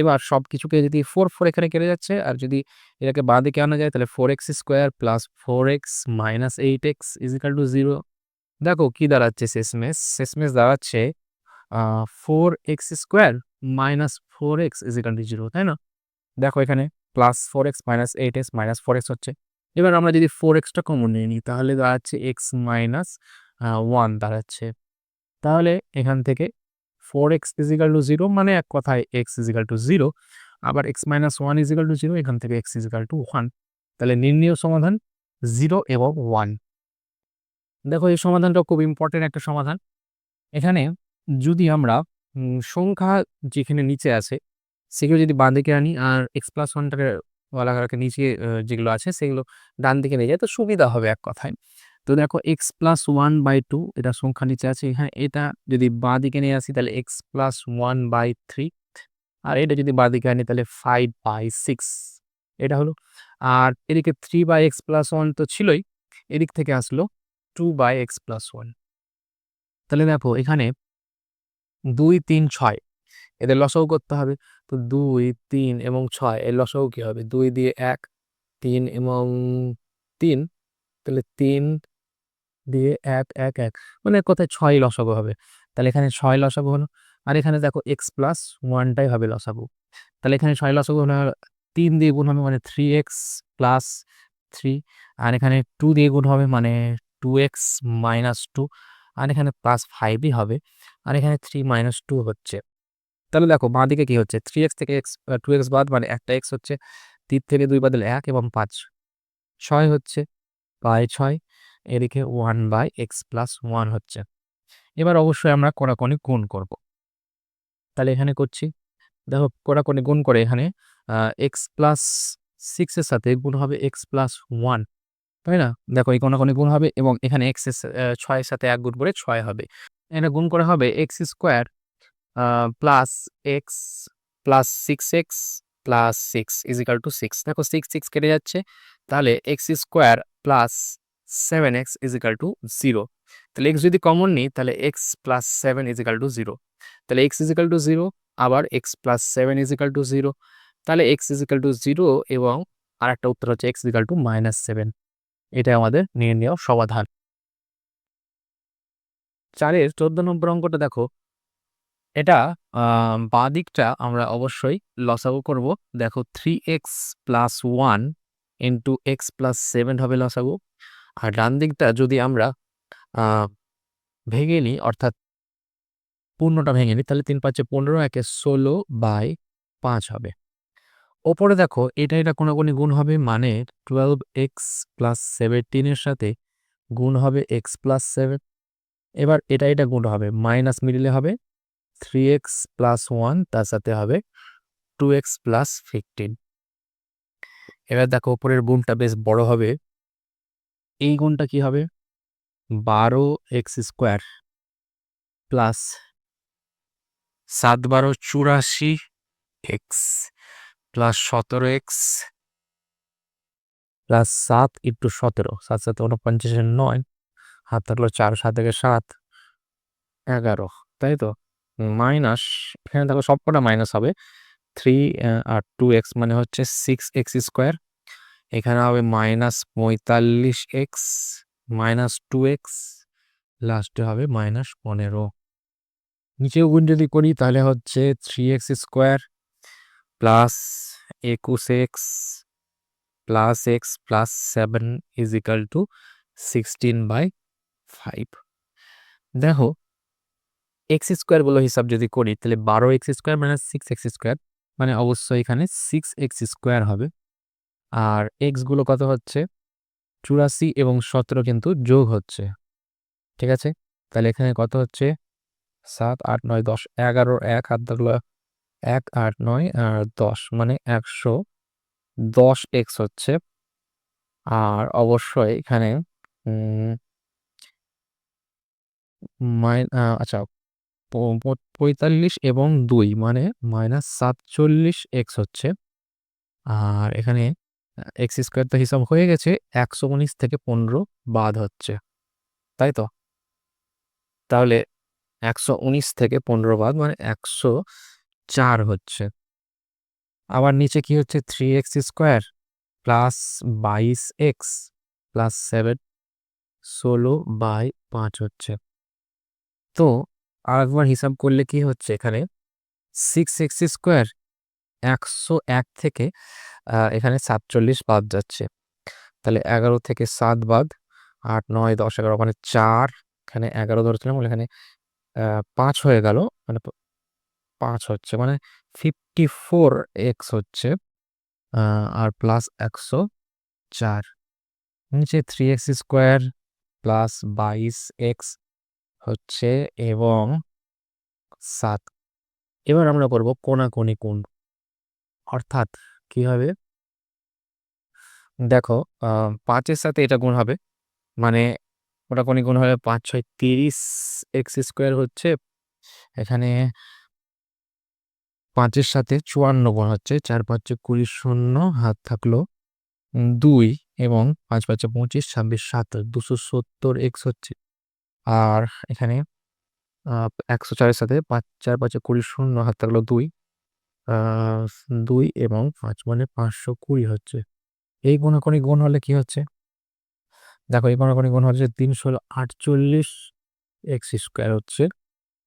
এবার সব কিছুকে যদি ফোর ফোর এখানে কেটে যাচ্ছে, আর যদি এটাকে বাঁ দিকে আনা যায় তাহলে four x square plus four x minus eight x equal to zero. দেখো কি দাঁড়াচ্ছে, শেষমেশ দাঁড়াচ্ছে four x square minus four x equal to zero, তাই না? দেখো এখানে plus four x minus eight x minus four x হচ্ছে। এবার আমরা যদি ফোর এক্সটা কমন নিয়ে নিই তাহলে দাঁড়াচ্ছে এক্স মাইনাস ওয়ান দাঁড়াচ্ছে। তাহলে এখান থেকে four x equal to zero, মানে এক কথায় এক্স ইজিক্যাল টু জিরো, আবার x minus one equal to zero, এখান থেকে এক্স ইজিক্যাল টু ওয়ান। তাহলে নির্ণীয় সমাধান জিরো এবং ওয়ান। দেখো এই সমাধানটা খুব ইম্পর্টেন্ট একটা সমাধান। এখানে যদি আমরা সংখ্যা যেখানে নিচে আছে সেগুলো যদি বাঁ দিকে আনি, আর এক্স প্লাস ওয়ানটাকে বলাকে নিচে যেগুলো আছে সেগুলো ডান দিকে নিয়ে যায় তো সুবিধা হবে এক কথায়। তো দেখো x plus one by two এটা সংখ্যা নিচে আছে, এখানে এটা যদি বাঁ দিকে নিয়ে আসি তাহলে x plus one by three, আর এটা যদি বাঁ দিকে আনি তাহলে ফাইভ বাই সিক্স, এটা হলো। আর এদিকে three by x plus one তো ছিলই, এদিক থেকে আসলো two by x plus one. তাহলে দেখো এখানে দুই তিন ছয় এদের লসাগু করতে হবে। তো দুই তিন এবং ছয় এর লসাগু কি হবে, দুই দিয়ে এক, তিন এবং তিন, তাহলে তিন দিয়ে এক এক এক, মানে কোথায় ছয় লসাগু হবে। তাহলে এখানে ছয় লসাগু হলো, আর এখানে দেখো এক্স প্লাস ওয়ানটাই হবে লসাগু। তাহলে এখানে ছয় লসাগু হলে তিন দিয়ে গুণ হবে মানে থ্রি এক্স প্লাস থ্রি, আর এখানে টু দিয়ে গুণ হবে মানে টু এক্স মাইনাস টু, আর এখানে প্লাস ফাইভই হবে, আর এখানে থ্রি মাইনাস টু হচ্ছে। তাহলে দেখো বাঁ দিকে কি হচ্ছে, থ্রি এক্স থেকে এক্স টু এক্স বাদ মানে একটা এক্স হচ্ছে, তিন থেকে দুই বাদলে এক এবং পাঁচ, ছয় হচ্ছে বাই ছয়, এদিকে one by x plus one হচ্ছে। এবার অবশ্যই আমরা কোনাকুনি গুণ করব, তাহলে এখানে করছি দেখো কোনাকুনি গুণ করে এখানে এক্স প্লাস সিক্সের সাথে গুণ হবে এক্স প্লাস ওয়ান, তাই না? দেখো এই কোনাকুনি গুণ হবে এবং এখানে এক্স এর 6 এর সাথে 1 গুণ করে 6 হবে। এখানে গুণ করে হবে x square plus x plus 6x plus 6 is equal two 6। দেখো 6 কেটে যাচ্ছে, তাহলে x square plus 7x is equal to 0। তাহলে এক্স যদি কমন নিই তাহলে x plus 7 is equal to 0। তাহলে এক্স ইজ ইকাল টু 0, আবার x plus 7 is equal to 0। তাহলে এক্স ইজ ইকাল টু 0 এবং আর একটা উত্তর হচ্ছে এক্স ইজ ইকাল টু -7। এটাই আমাদের নির্ণেয় সমাধান। 4-এর 14 নম্বর অঙ্কটা দেখো, এটা বাঁ দিকটা আমরা অবশ্যই লসাগু করব। দেখো 3x plus 1 into x plus 7 হবে লসাগু। আর ডান দিকটা যদি আমরা ভেঙে নিই, অর্থাৎ পূর্ণটা ভেঙে নিই, তাহলে 3×5 = 15, 1/16/5 হবে। ওপরে দেখো এটা কোনাকুনি গুণ হবে, মানে 12x প্লাস 17 এর সাথে গুণ হবে এক্স প্লাস 7। এবার এটা গুণ হবে, মাইনাস মিডিলে হবে 3x প্লাস 1, তার সাথে হবে 2x প্লাস 15। এবার দেখো উপরের গুণটা বেশ বড় হবে। এই গুণটা কি হবে? 12x square plus 7×12 = 84x plus 17x plus 7 × 17, 7 7 49 9, হাত থাকলো 4, 7 থেকে 7 11, তাই তো? মাইনাস, এখানে দেখো সবকটা মাইনাস হবে। 3 আর 2x মানে হচ্ছে 6x স্কোয়ার। এখানে হবে -45x মাইনাস 2x, লাস্টে হবে -15। নিচেও গুণ যদি করি তাহলে হচ্ছে 3x square plus 21x plus x plus 7 is equal two 16/5। দেখো এক্স স্কোয়ার গুলো হিসাব যদি করি তাহলে 12x স্কোয়ার মানে 6x স্কোয়ার, মানে অবশ্যই এখানে 6x স্কোয়ার হবে। আর এক্স গুলো কত হচ্ছে? 84 এবং 17 কিন্তু যোগ হচ্ছে, ঠিক আছে? তাহলে এখানে কত হচ্ছে? 7 8 9 10 11, 1 হাত থাকলো 1 8 9 আর 10, মানে 110x হচ্ছে। আর অবশ্যই এখানে আচ্ছা 45 এবং 2 মানে -47x হচ্ছে। আর এখানে এক্স স্কোয়ার তো হিসাব হয়ে গেছে, 119 থেকে 15 বাদ হচ্ছে, তাই তো? তাহলে 119 থেকে 15 বাদ মানে 104 হচ্ছে। আবার নিচে কি হচ্ছে? 3x square plus 22x plus 7 16/5 হচ্ছে। তো আরেকবার হিসাব করলে কি হচ্ছে? এখানে 6x স্কোয়ার 101 থেকে এখানে 47 বাদ যাচ্ছে, তাহলে 11 থেকে 7 বাদ, 8 9 10 11 মানে 4, এখানে 11 ধরেছিলাম, এখানে 5 হয়ে গেল, মানে 5 হচ্ছে, মানে 54x হচ্ছে। আর প্লাস 104 নিচে 3x স্কোয়ার প্লাস 22x হচ্ছে এবং 7। এবার আমরা করব কোনাকুনি গুণ, অর্থাৎ কি হবে? দেখো 5-এর সাথে এটা গুণ হবে, মানে কোনাকুনি গুণ হবে 5 6 30x স্কোয়ার হচ্ছে। এখানে 5-এর সাথে 54 গুণ হচ্ছে, 4 5 20 0, হাত থাকলো 2 এবং 5 5 25 26 27 270x হচ্ছে। আর এখানে 104-এর সাথে 5 4 5 20 0, হাত থাকলো 2 2 এবং 5 মানে 520 হচ্ছে। এই কোনাকুনি গুণ হলে কি হচ্ছে? দেখো এই কোনাকুনি গুণ হচ্ছে 348x স্কোয়ার হচ্ছে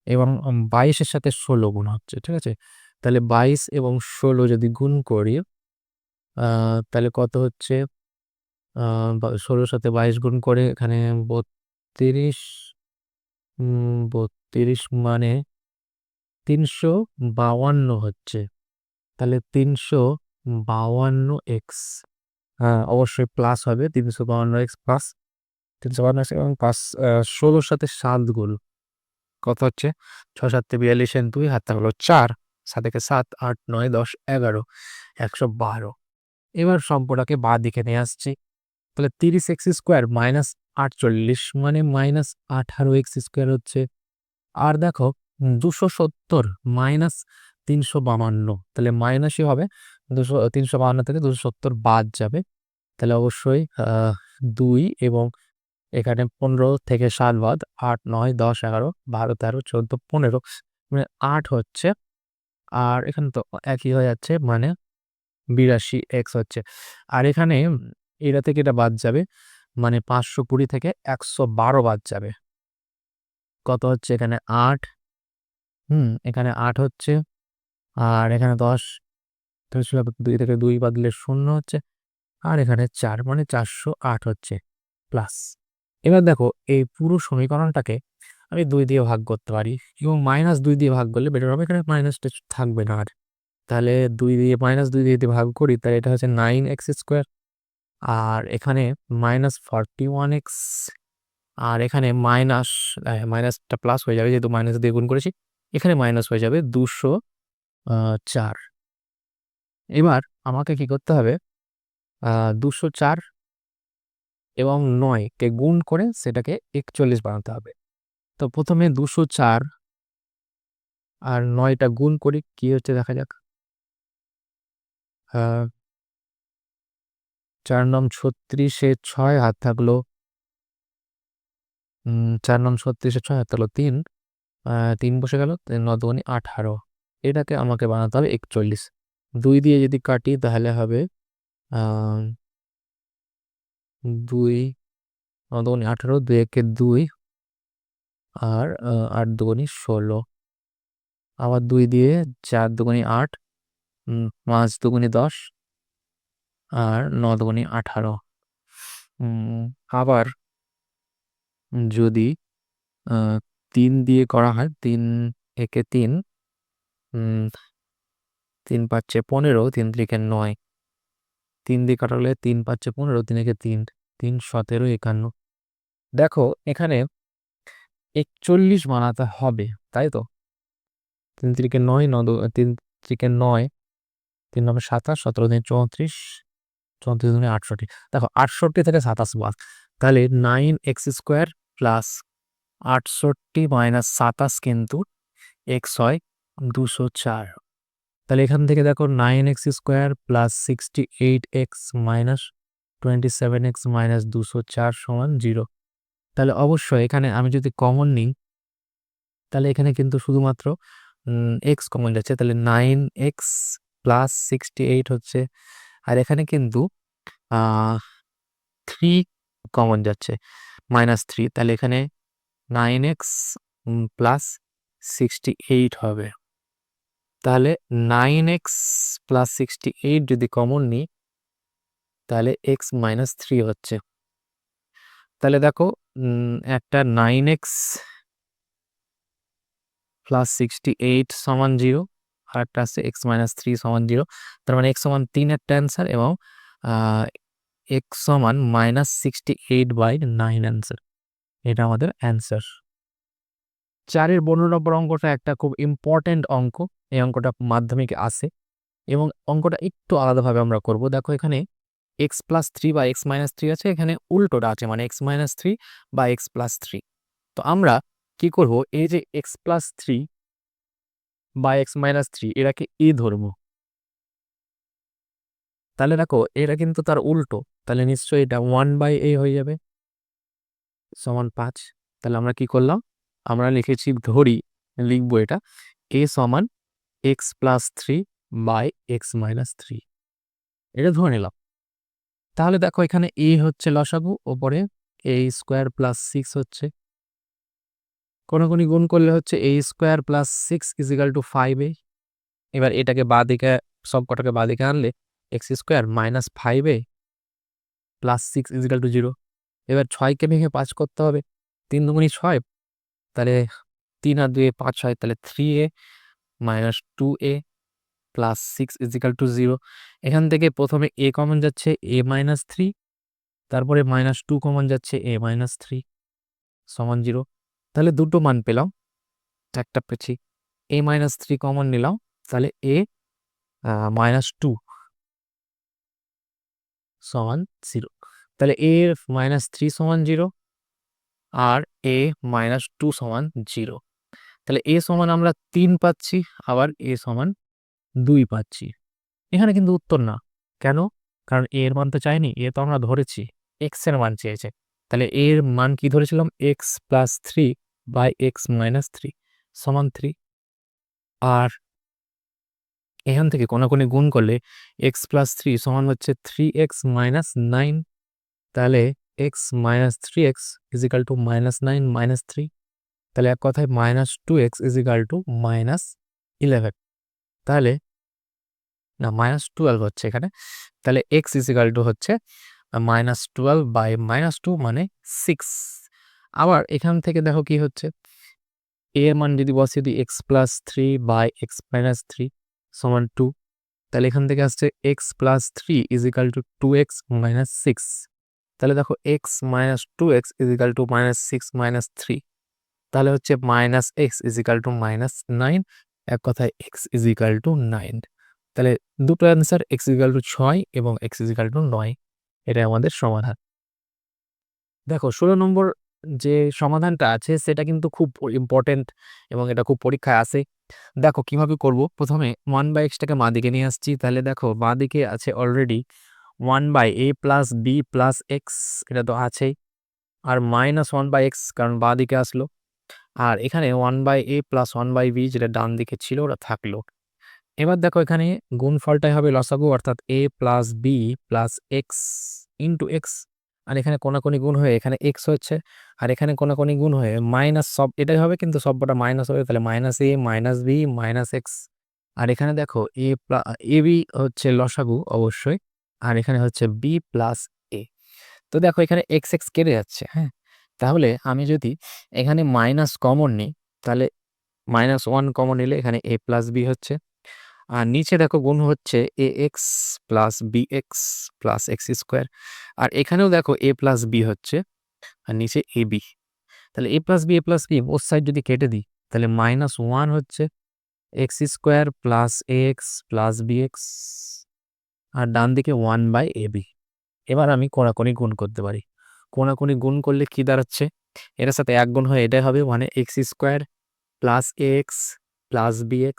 এবং 22-এর সাথে 16 গুণ হচ্ছে, ঠিক আছে? তাহলে 22 এবং 16 যদি গুণ করি তাহলে কত হচ্ছে? 16-র সাথে 22 গুণ করে এখানে 32 32 মানে 352 হচ্ছে। তাহলে 352x, হ্যাঁ অবশ্যই প্লাস হবে, 352x প্লাস 352x এবং 16-র সাথে 7 গুণ কত হচ্ছে? 6 7 42 2, হাত থাকলো 4, 7 একে 7, 8, 9, 10, 11, 112। এবার সম্পূর্ণকে বাঁ দিকে নিয়ে আসছি। তাহলে 30x² মাইনাস 48 মানে মাইনাস 18x² হচ্ছে। আর দেখো 270 মাইনাস 352, তাহলে মাইনাসই হবে। 352 থেকে 270 বাদ যাবে, তাহলে অবশ্যই 2 এবং এখানে 15 থেকে 7 বাদ 8, 9, 10, 11, 12, 13, 14, 15 মানে 8 হচ্ছে। আর এখানে তো একই হয়ে যাচ্ছে, মানে 82x হচ্ছে। আর এখানে এটা থেকে এটা বাদ যাবে, মানে 520 থেকে 112 বাদ যাবে। কত হচ্ছে এখানে 8, এখানে 8 হচ্ছে। আর এখানে 10, 2 থেকে 2 বাদলে 0 হচ্ছে। আর এখানে 4 মানে 408 হচ্ছে প্লাস। এবার দেখো এই পুরো সমীকরণটাকে আমি 2 দিয়ে ভাগ করতে পারি, এবং -2 দিয়ে ভাগ করলে বেটার হবে, এখানে মাইনাসটা থাকবে না আর। তাহলে -2 দিয়ে যদি ভাগ করি, তাহলে এটা হচ্ছে 9x²। আর এখানে -41x। আর এখানে মাইনাসটা প্লাস হয়ে যাবে, যেহেতু মাইনাস দিয়ে গুণ করেছি। এখানে মাইনাস হয়ে যাবে 204। এবার আমাকে কি করতে হবে, 204 এবং 9কে গুণ করে সেটাকে 41 বানাতে হবে। তো প্রথমে 204 আর 9টা গুণ করি, কি হচ্ছে দেখা যাক। 4 নং 36, 6 হাত থাকলো, 4 নং 36, 6 হাত থাকলো 3, 3 বসে গেল, 9 দুগুণে 18। এটাকে আমাকে বানাতে হবে 41। 2 দিয়ে যদি কাটি তাহলে হবে 2, 9 দুগুণে 18, 2 একে 2, আর 8 দুগুণে 16। আবার 2 দিয়ে 4 দুগুণে 8, 5 দুগুণে 10, আর 9 দুগুণে 18। আবার যদি 3 দিয়ে করা হয়, 3 একে 3, 3 5 15, 3 3 9, 3 দিয়ে কাটালে 3 5 15, 3 একে 3, 3 17 51। দেখো এখানে 41 বানাতে হবে, তাই তো। 3 3 9, 3 3 9, 3 9 27, 17 দিন 34, 34 দিনে 68। দেখো 68 থেকে 27 বাদ, তাহলে 9x² প্লাস 68 মাইনাস 27 কিন্তু x হয় 204। তাহলে এখান থেকে দেখো 9x² plus 68x minus 27x minus 204 সমান 0। তাহলে অবশ্যই এখানে আমি যদি কমন নিই, তাহলে এখানে কিন্তু শুধুমাত্র x কমন যাচ্ছে, তাহলে 9x প্লাস 68 হচ্ছে। আর এখানে কিন্তু 3 কমন যাচ্ছে, -3, তাহলে এখানে 9x প্লাস 68 হবে। তাহলে 9x প্লাস 68 যদি কমন নিই, তাহলে x -3 হচ্ছে। তাহলে দেখো একটা 9x প্লাস 68 সমান 0, আর একটা আছে x -3 সমান 0। তার মানে x সমান 3 একটা অ্যান্সার, এবং x সমান -68/9 অ্যান্সার। এটা আমাদের অ্যান্সার। 4-এর 15 নম্বর অঙ্কটা একটা খুব ইম্পর্টেন্ট অঙ্ক। এই অঙ্কটা মাধ্যমিকে আসে, এবং অঙ্কটা একটু আলাদাভাবে আমরা করব। দেখো এখানে x+3 বা x-3 আছে, এখানে উল্টোটা আছে, মানে x-3 বা x+3। তো আমরা কি করব, এই যে x+3 বা x-3 এটাকে a ধরবো। তাহলে দেখো এটা কিন্তু তার উল্টো, তাহলে নিশ্চয়ই এটা 1/a হয়ে যাবে, সমান 5। তাহলে আমরা কি করলাম, আমরা লিখেছি লিখবো এটা a সমান x+3 বাই x-3, এটা ধরে নিলাম। তাহলে দেখো এখানে a হচ্ছে লসাগু, ওপরে a² প্লাস 6 হচ্ছে, কোনাকুনি গুণ করলে হচ্ছে a² প্লাস 6 = 5a। এবার এটাকে বাঁ দিকে, সব কটাকে বাঁ দিকে আনলে x² মাইনাস 5a প্লাস 6 = 0। এবার 6কে ভেঙে 5 করতে হবে, 3 দুগুণি 6, তাহলে 3 আর 2 5 হয়, তাহলে 3a মাইনাস 2a প্লাস 6 = 0। এখান থেকে প্রথমে a কমন যাচ্ছে, a-3, তারপরে -2 কমন যাচ্ছে, a-3 সমান 0। তাহলে দুটো মান পেলাম, একটা পেয়েছি। a-3 কমন নিলাম, তাহলে a -2 সমান 0। তাহলে a এর -3 সমান 0 আর a -2 সমান 0। তাহলে a সমান আমরা 3 পাচ্ছি, আবার a সমান 2 পাচ্ছি। এখানে কিন্তু উত্তর না। কেন? কারণ a এর মান তো চাইনি, a তো আমরা ধরেছি x এর মান চেয়েছে। তাহলে a এর মান কি ধরেছিলাম? x + 3 / x - 3 সমান 3। আর এখান থেকে কোনাকুনি গুণ করলে x + 3 সমান হচ্ছে 3x - 9। তাহলে x - 3x = -9 - 3। তাহলে এক কথায় -2x = -11। তাহলে না, -12 হচ্ছে এখানে। তাহলে x হচ্ছে -12/-2 মানে 6। আবার এখান থেকে দেখো কি হচ্ছে, a এর মান যদি বসিয়ে দিই x + 3 / x - 3 সমান 2। তাহলে এখান থেকে আসছে x + 3 = 2x - 6। তাহলে দেখো x - 2x = -6 - 3। তাহলে হচ্ছে -x = -9। এক কথায় x = 9। তাহলে দুটো অ্যান্সার x = 6 এবং x = 9। এটাই আমাদের সমাধান। দেখো 16 নম্বর যে সমাধানটা আছে সেটা কিন্তু খুব ইম্পর্টেন্ট এবং এটা খুব পরীক্ষায় আসে। দেখো কিভাবে করব। প্রথমে 1/x টাকে বাঁ দিকে নিয়ে আসছি। তাহলে দেখো বাঁ দিকে আছে অলরেডি 1/a + b + x, এটা তো আছেই। আর -1/x কারণ বাঁ দিকে আসলো। আর এখানে 1/a + 1/b যেটা ডান দিকে ছিল ওটা থাকলো। এবার দেখো এখানে গুণফলটাই হবে লসাগু, অর্থাৎ a + b + x * x। আর এখানে কোনাকুনি গুণ হয়ে এখানে x হচ্ছে, আর এখানে কোনাকুনি গুণ হয়ে মাইনাস, সব এটাই হবে কিন্তু সবকটা মাইনাস হবে। তাহলে -a - b - x। আর এখানে দেখো ab হচ্ছে লসাগু অবশ্যই, আর এখানে হচ্ছে b + a। তো দেখো এখানে x কেটে যাচ্ছে, হ্যাঁ। তাহলে আমি যদি এখানে মাইনাস কমন নিই, তাহলে -1 কমন নিলে এখানে a + b হচ্ছে। আর নিচে দেখো গুণ হচ্ছে ax + bx + x²। আর এখানেও দেখো a + b হচ্ছে, আর নিচে ab। তাহলে a + b বোথ সাইড যদি কেটে দিই, তাহলে -1 হচ্ছে x² + ax + bx, আর ডান দিকে 1/ab। এবার আমি কোনাকুনি গুণ করতে পারি। কোনাকুনি গুণ করলে কি দাঁড়াচ্ছে? এটার সাথে 1 গুণ হয়ে এটাই হবে, মানে x² + ax + bx।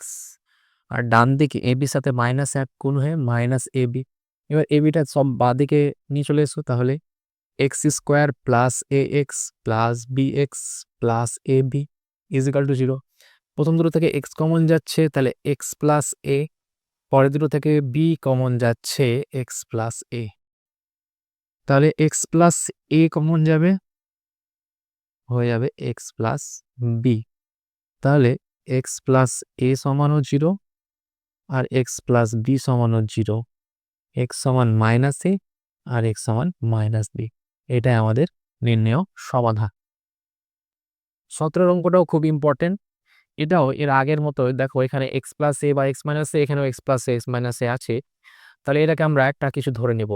আর ডান দিকে ab এর সাথে -1 গুণ হয়ে -ab। এবার ab-টা সব বাঁদিকে নিয়ে চলে এসো। তাহলে x² + ax + bx + ab = 0। প্রথম দুটো থেকে x কমন যাচ্ছে, তাহলে x + a। পরের দুটো থেকে b কমন যাচ্ছে, x + a। তাহলে x + a কমন যাবে, হয়ে যাবে x + b। তাহলে x + a সমানও 0 R x + b সমানও 0। x সমান -a আর x সমান -b। এটাই আমাদের নির্ণেয় সমাধান। 17 অঙ্কটাও খুব ইম্পর্টেন্ট। এটাও এর আগের মতো দেখো এখানে x + a বা x - a, এখানেও x + a, x - a আছে। তাহলে এটাকে আমরা একটা কিছু ধরে নেব।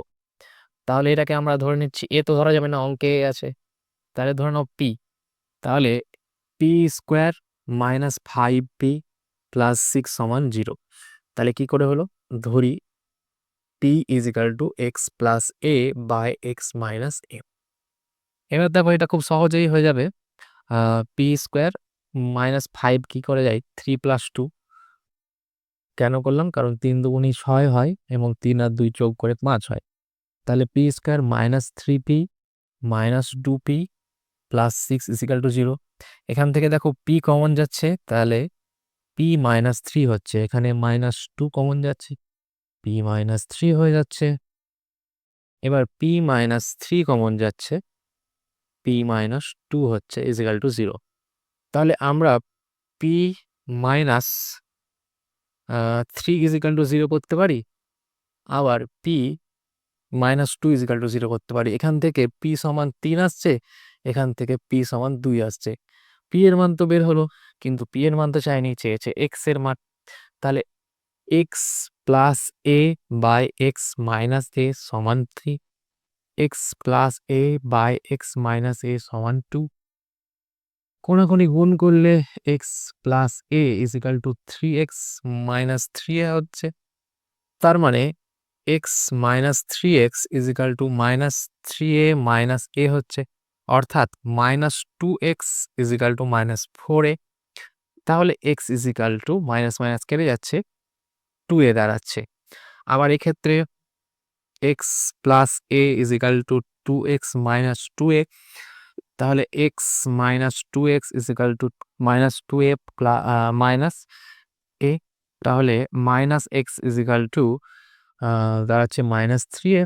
তাহলে এটাকে আমরা ধরে নিচ্ছি, a তো ধরা যাবে না, অঙ্কে a আছে। তাহলে ধরে নাও p। তাহলে p² - 5p + 6 = 0। তাহলে কি করে হলো? ধরি p = x + a/x - a। এবার দেখো এটা খুব সহজেই হয়ে যাবে। p² - 5 কি করে যায়? 3 + 2। কেন করলাম? কারণ 3 দুগুণী 6 হয় এবং 3 আর 2 যোগ করে 5 হয়। তাহলে p² - 3p - 2p + 6 = 0। এখান থেকে দেখো p কমন যাচ্ছে, তাহলে p - 3 হচ্ছে, এখানে -2 কমন যাচ্ছে, p - 3 হয়ে যাচ্ছে। এবার p - 3 কমন যাচ্ছে, p - 2 হচ্ছে, = 0। তাহলে আমরা p - 3 = 0 করতে পারি, আবার p - 2 = 0 করতে পারি। এখান থেকে p সমান 3 আসছে, এখান থেকে p সমান 2 আসছে। p এর মান তো বের হলো, কিন্তু p এর মান তো চাইনি, চেয়েছে x এর মান। তাহলে x + a/x - a সমান 3, x + a/x - a সমান 2। কোনাকুনি গুণ করলে x plus a is equal to 3x minus 3a হচ্ছে। তার মানে x minus 3x is equal to minus 3a minus a হচ্ছে, অর্থাৎ minus 2x is equal to minus 4a। তাহলে x is equal to minus minus কেটে যাচ্ছে, 2a দাঁড়াচ্ছে। আবার এক্ষেত্রে x plus a is equal to 2x minus 2a, তাহলে x minus 2x is equal to minus 2a minus a, তাহলে minus x is equal to দাঁড়াচ্ছে minus 3a,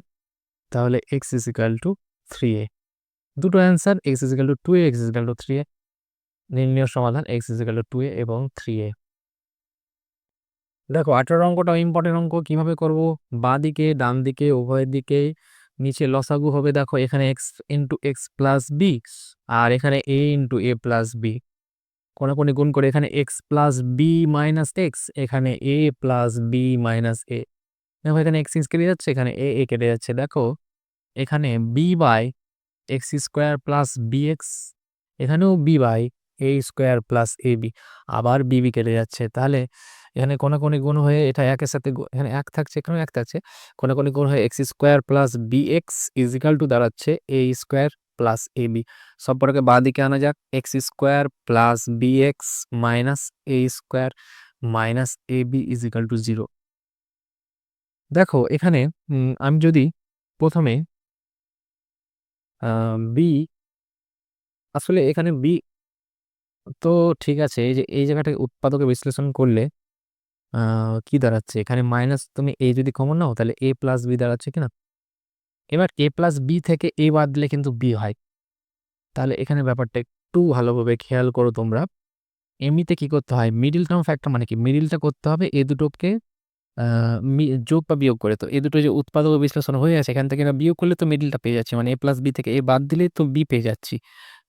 তাহলে x is equal two 3a। দুটো answer, x is equal two 2a, x is equal two 3a। নির্ণয় সমাধান x is equal two 2a এবং 3a। দেখো 18 অঙ্কটা important অঙ্ক, কিভাবে করব? বাঁ দিকে ডান দিকে উভয়ের দিকে নিচে লসাগু হবে। দেখো এখানে x into x plus b আর এখানে a into a plus b, কোনাকুনি গুণ করে এখানে x plus b minus x, এখানে a plus b minus a. দেখো এখানে এক্স কেটে যাচ্ছে, এখানে এ কেটে যাচ্ছে। দেখো এখানে b by x square plus b x, এখানেও b by a square plus a b, আবার বি কেটে যাচ্ছে। তাহলে এখানে কোনাকুনি গুণ হয়ে এটা একের সাথে এখানে এক থাকছে, এখানেও এক থাকছে, কোনাকুনি গুণ হয়ে x square plus b x is equal to দাঁড়াচ্ছে a square plus a b. সম্পর্কে বাঁ দিকে আনা যাক, x square plus b x minus a square minus a b is equal to 0। দেখো এখানে আমি যদি প্রথমে বি, আসলে এখানে বি তো ঠিক আছে, এই যে এই জায়গাটাকে উৎপাদকে বিশ্লেষণ করলে কি দাঁড়াচ্ছে, এখানে মাইনাস তুমি এ যদি কমন নাও তাহলে এ প্লাস বি দাঁড়াচ্ছে কিনা। এবার এ প্লাস বি থেকে এ বাদ দিলে কিন্তু বি হয়। তাহলে এখানে ব্যাপারটা একটু ভালোভাবে খেয়াল করো তোমরা। এমনিতে কি করতে হয়, মিডিল টার্ম ফ্যাক্টর মানে কি, মিডিলটা করতে হবে এ দুটোকে যোগ বা বিয়োগ করে। তো এ দুটো যে উৎপাদক বিশ্লেষণ হয়ে আছে, এখান থেকে বিয়োগ করলে তো মিডিলটা পেয়ে যাচ্ছি, মানে এ প্লাস বি থেকে এ বাদ দিলে তো বি পেয়ে যাচ্ছি।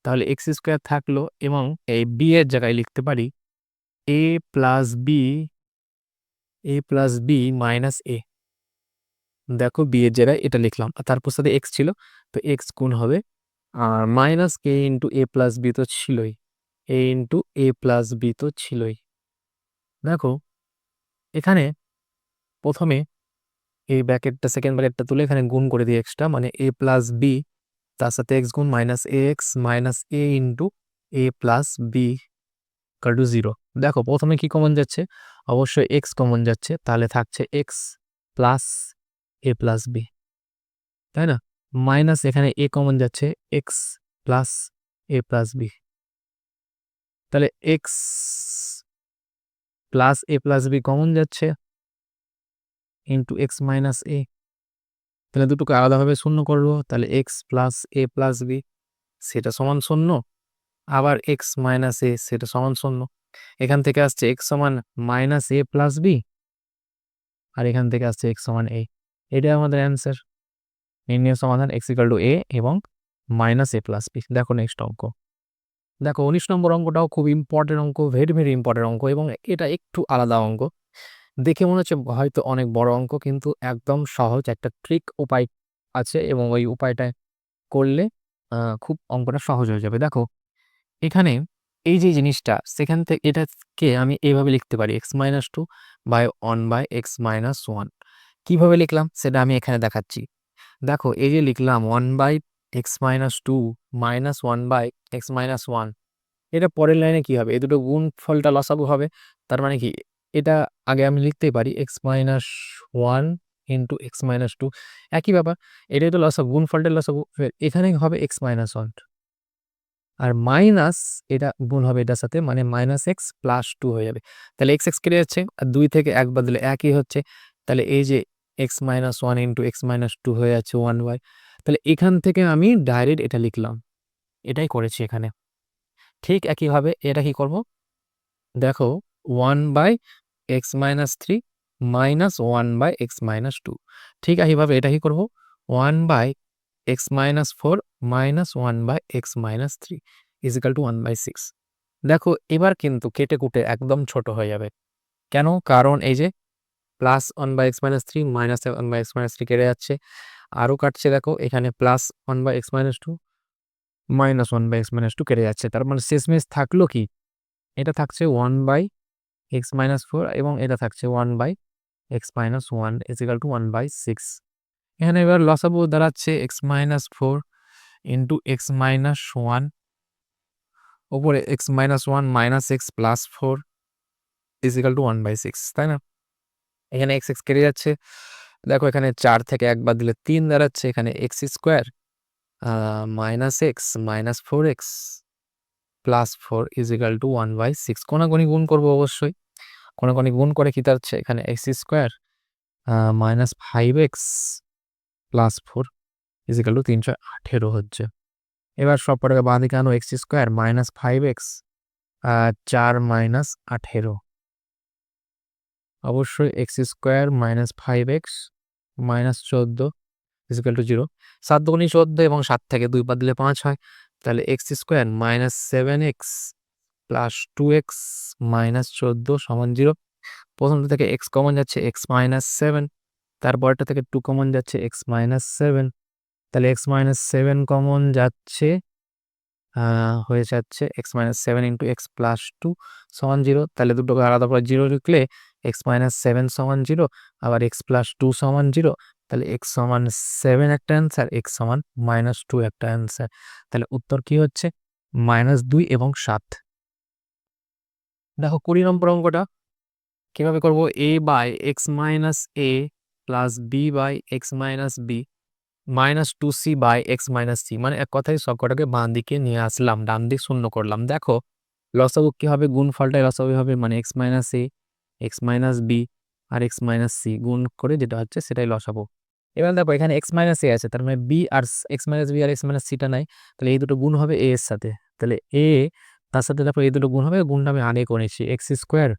তাহলে এক্স স্কোয়ার থাকলো এবং এই বি এর জায়গায় লিখতে পারি এ plus B, A plus b minus a. দেখো বি এর জায়গায় এটা লিখলাম, আর তারপর সাথে এক্স ছিল, তো এক্স গুণ হবে আর minus K into a plus B তো ছিলই, এ ইন্টু এ প্লাস বি তো ছিলই। দেখো এখানে প্রথমে এই ব্র্যাকেটটা সেকেন্ড ব্র্যাকেটটা তুলে এখানে গুণ করে দিই এক্সটা, মানে এ প্লাস বি তার সাথে এক্স গুণ minus a x minus a into a plus b equal to 0। দেখো প্রথমে কি কমন যাচ্ছে, অবশ্যই এক্স কমন যাচ্ছে, তাহলে থাকছে এক্স প্লাস এ প্লাস বি, তাই না? মাইনাস এখানে এ কমন যাচ্ছে, এক্স প্লাস এ প্লাস বি, তাহলে এক্স প্লাস এ প্লাস বি কমন যাচ্ছে ইন্টু এক্স মাইনাস এ, তাহলে দুটোকে আলাদাভাবে শূন্য করবো, তাহলে এক্স প্লাস এ প্লাস বি সেটা সমান শূন্য, আবার এক্স মাইনাস এ সেটা সমান শূন্য। এখান থেকে আসছে এক্স সমান মাইনাস এ প্লাস বি, আর এখান থেকে আসছে এক্স সমান এ। এটাই আমাদের অ্যান্সার, নির্ণয় সমাধান এক্স ইকাল টু এ এবং মাইনাস এ প্লাস বি। দেখো নেক্সট অঙ্ক, দেখো 19 নম্বর অঙ্কটাও খুব ইম্পর্টেন্ট অঙ্ক, ভেরি ভেরি ইম্পর্টেন্ট অঙ্ক, এবং এটা একটু আলাদা অঙ্ক। দেখে মনে হচ্ছে হয়তো অনেক বড় অঙ্ক, কিন্তু একদম সহজ একটা ট্রিক উপায় আছে এবং ওই উপায়টা করলে খুব অঙ্কটা সহজ হয়ে যাবে। দেখো এখানে এই যে জিনিসটা, সেখান থেকে এটাকে আমি এইভাবে লিখতে পারি x minus 2 by 1 by x minus 1। কীভাবে লিখলাম সেটা আমি এখানে দেখাচ্ছি। দেখো এই যে লিখলাম 1 by x minus 2 minus 1 by x minus 1, এটা পরের লাইনে কি হবে, এই দুটো গুণ ফলটা লসাগু হবে। তার মানে কি, এটা আগে আমি লিখতেই পারি x minus 1 into x minus 2, একই ব্যাপার, এটাই তো লসাগু, গুণ ফলটার লসাগু। এখানে হবে এক্স মাইনাস 1 আর মাইনাস এটা গুণ হবে এটার সাথে, মানে মাইনাস এক্স প্লাস 2 হয়ে যাবে। তাহলে এক্স এক্স কেটে যাচ্ছে আর 2 থেকে 1 বদলে একই হচ্ছে, তাহলে এই যে x minus 1 into x minus 2 হয়ে যাচ্ছে 1 বাই, তাহলে এখান থেকে আমি ডাইরেক্ট এটা লিখলাম, এটাই করেছি এখানে। ঠিক একইভাবে এটা কি করব, দেখো 1 by x minus 3 minus 1 by x minus 2, ঠিক একইভাবে এটা কি করব 1 by x minus 4 minus 1 by x minus 3 is equal to 1 by 6। দেখো এবার কিন্তু কেটে কুটে একদম ছোট হয়ে যাবে, কেন? কারণ এই যে plus 1 by x minus 3 minus 1 by x minus 3 কেটে যাচ্ছে, আরও কাটছে। দেখো এখানে plus 1 by x minus 2 minus one by x minus two কেটে যাচ্ছে, তার মানে শেষমেশ থাকলো কি, এটা থাকছে one by x minus four এবং এটা থাকছে one by x minus one equal to one by six. এখানে এবার লসাগু দাঁড়াচ্ছে x minus four into x minus one ওপরে x minus one minus x plus four is equal to one by six, তাই না? এখানে এক্স এক্স কেটে যাচ্ছে, দেখো এখানে চার থেকে একবার দিলে তিন দাঁড়াচ্ছে, এখানে x square minus x minus four x plus four is equal to one by six. কোনাগুনি গুণ করবো অবশ্যই, কোনাগুনি গুণ করে কি দাঁড়াচ্ছে, এখানে x square minus five x plus four is equal to 318 হচ্ছে। এবার সব পরে বাঁ দিকে আনো, x square minus five x চার মাইনাস 18, অবশ্যই x square minus five x minus 14 is equal to zero. 7 দুগুণে 14 এবং 7 থেকে 2 বাদ দিলে 5 হয়, তাহলে x square minus seven x plus two x minus 14 সমান জিরো। প্রথমটা থেকে এক্স কমন যাচ্ছে, এক্স মাইনাস সেভেন, তারপরটা থেকে টু কমন যাচ্ছে, এক্স মাইনাস সেভেন, তাহলে এক্স মাইনাস সেভেন কমন যাচ্ছে, হয়ে যাচ্ছে x minus seven into x plus two সমান জিরো। তাহলে দুটোকে আলাদা করে জিরো লিখলে এক্স মাইনাস সেভেন সমান জিরো, আবার এক্স প্লাস টু সমান জিরো, তাহলে এক্স সমান সেভেন একটা অ্যান্সার, এক্স সমান মাইনাস টু একটা অ্যান্সার। তাহলে উত্তর কি হচ্ছে, মাইনাস দুই এবং 7। দেখো 20 নম্বর অঙ্কটা কিভাবে করবো, a by x minus a plus b by x minus b minus two c by x minus c, মানে এক কথায় সব কটাকে বাঁ দিকে নিয়ে আসলাম, ডান দিক শূন্য করলাম। দেখো লসাগু কি হবে, গুণফলটাই লসাগু হবে, মানে x minus a x minus B R x minus C গুণ করে যেটা হচ্ছে সেটাই লসাগু। এবার দেখো এখানে এক্স মাইনাস এ আছে, তার মানে বি আর এক্স মাইনাস বি আর এক্স মাইনাস সিটা নাই, তাহলে এই দুটো গুণ হবে এ এর সাথে, তাহলে এ তার সাথে দেখো এই দুটো গুণ হবে, গুণটা আমি আগে করেছি, x square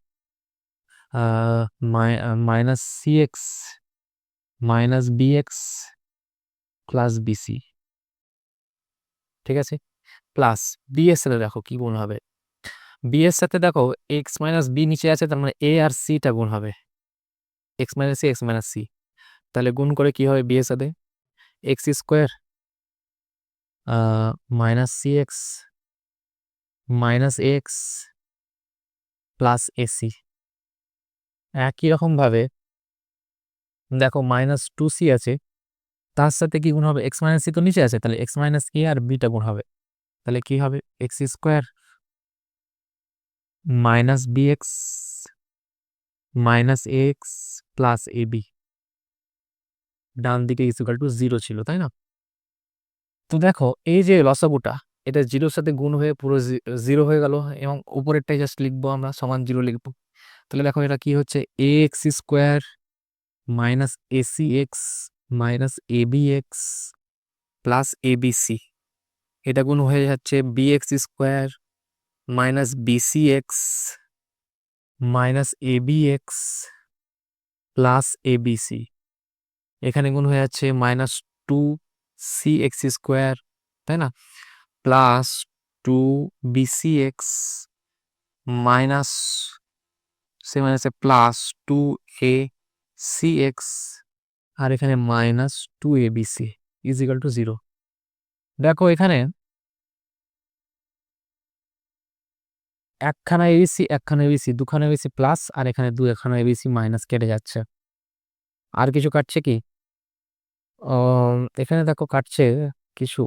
minus c x minus b x plus BC, ঠিক আছে, প্লাস বি এর সাথে দেখো কি গুণ হবে, বি এর সাথে দেখো এক্স মাইনাস বি নিচে আছে, তার মানে এ আর সিটা গুণ হবে, x minus c x minus c, তাহলে গুণ করে কি হবে, বি এর সাথে x square minus c x minus x plus AC. একই রকমভাবে দেখো মাইনাস টু সি আছে, তার সাথে কি গুণ হবে, এক্স মাইনাস সি তো নিচে আছে, তাহলে এক্স মাইনাস এ আর বিটা গুণ হবে, তাহলে কি হবে, x square minus b x minus x plus a b, ডান দিকে ইকুয়াল টু জিরো ছিল, তাই না? তো দেখো এই যে লসাগুটা, এটা জিরোর সাথে গুণ হয়ে পুরো জিরো হয়ে গেল, এবং উপরেরটাই জাস্ট লিখবো আমরা, সমান জিরো লিখবো। তাহলে দেখো এটা কি হচ্ছে, a x square minus a c x minus a b x plus a b c, এটা গুণ হয়ে যাচ্ছে b x square minus b c x minus a b x plus a b c, এখানে গুণ হয়ে যাচ্ছে minus two c x square, তাই না, plus two b c x minus সে মাইনাসে plus two a c x, আর এখানে minus two a b c is equal to zero. দেখো এখানে একখানা এবিসি একখানা এবিসি দুখানা এবিসি প্লাস, আর এখানে দু একখানা এবিসি মাইনাস কেটে যাচ্ছে। আর কিছু কাটছে কি, এখানে দেখো কাটছে কিছু,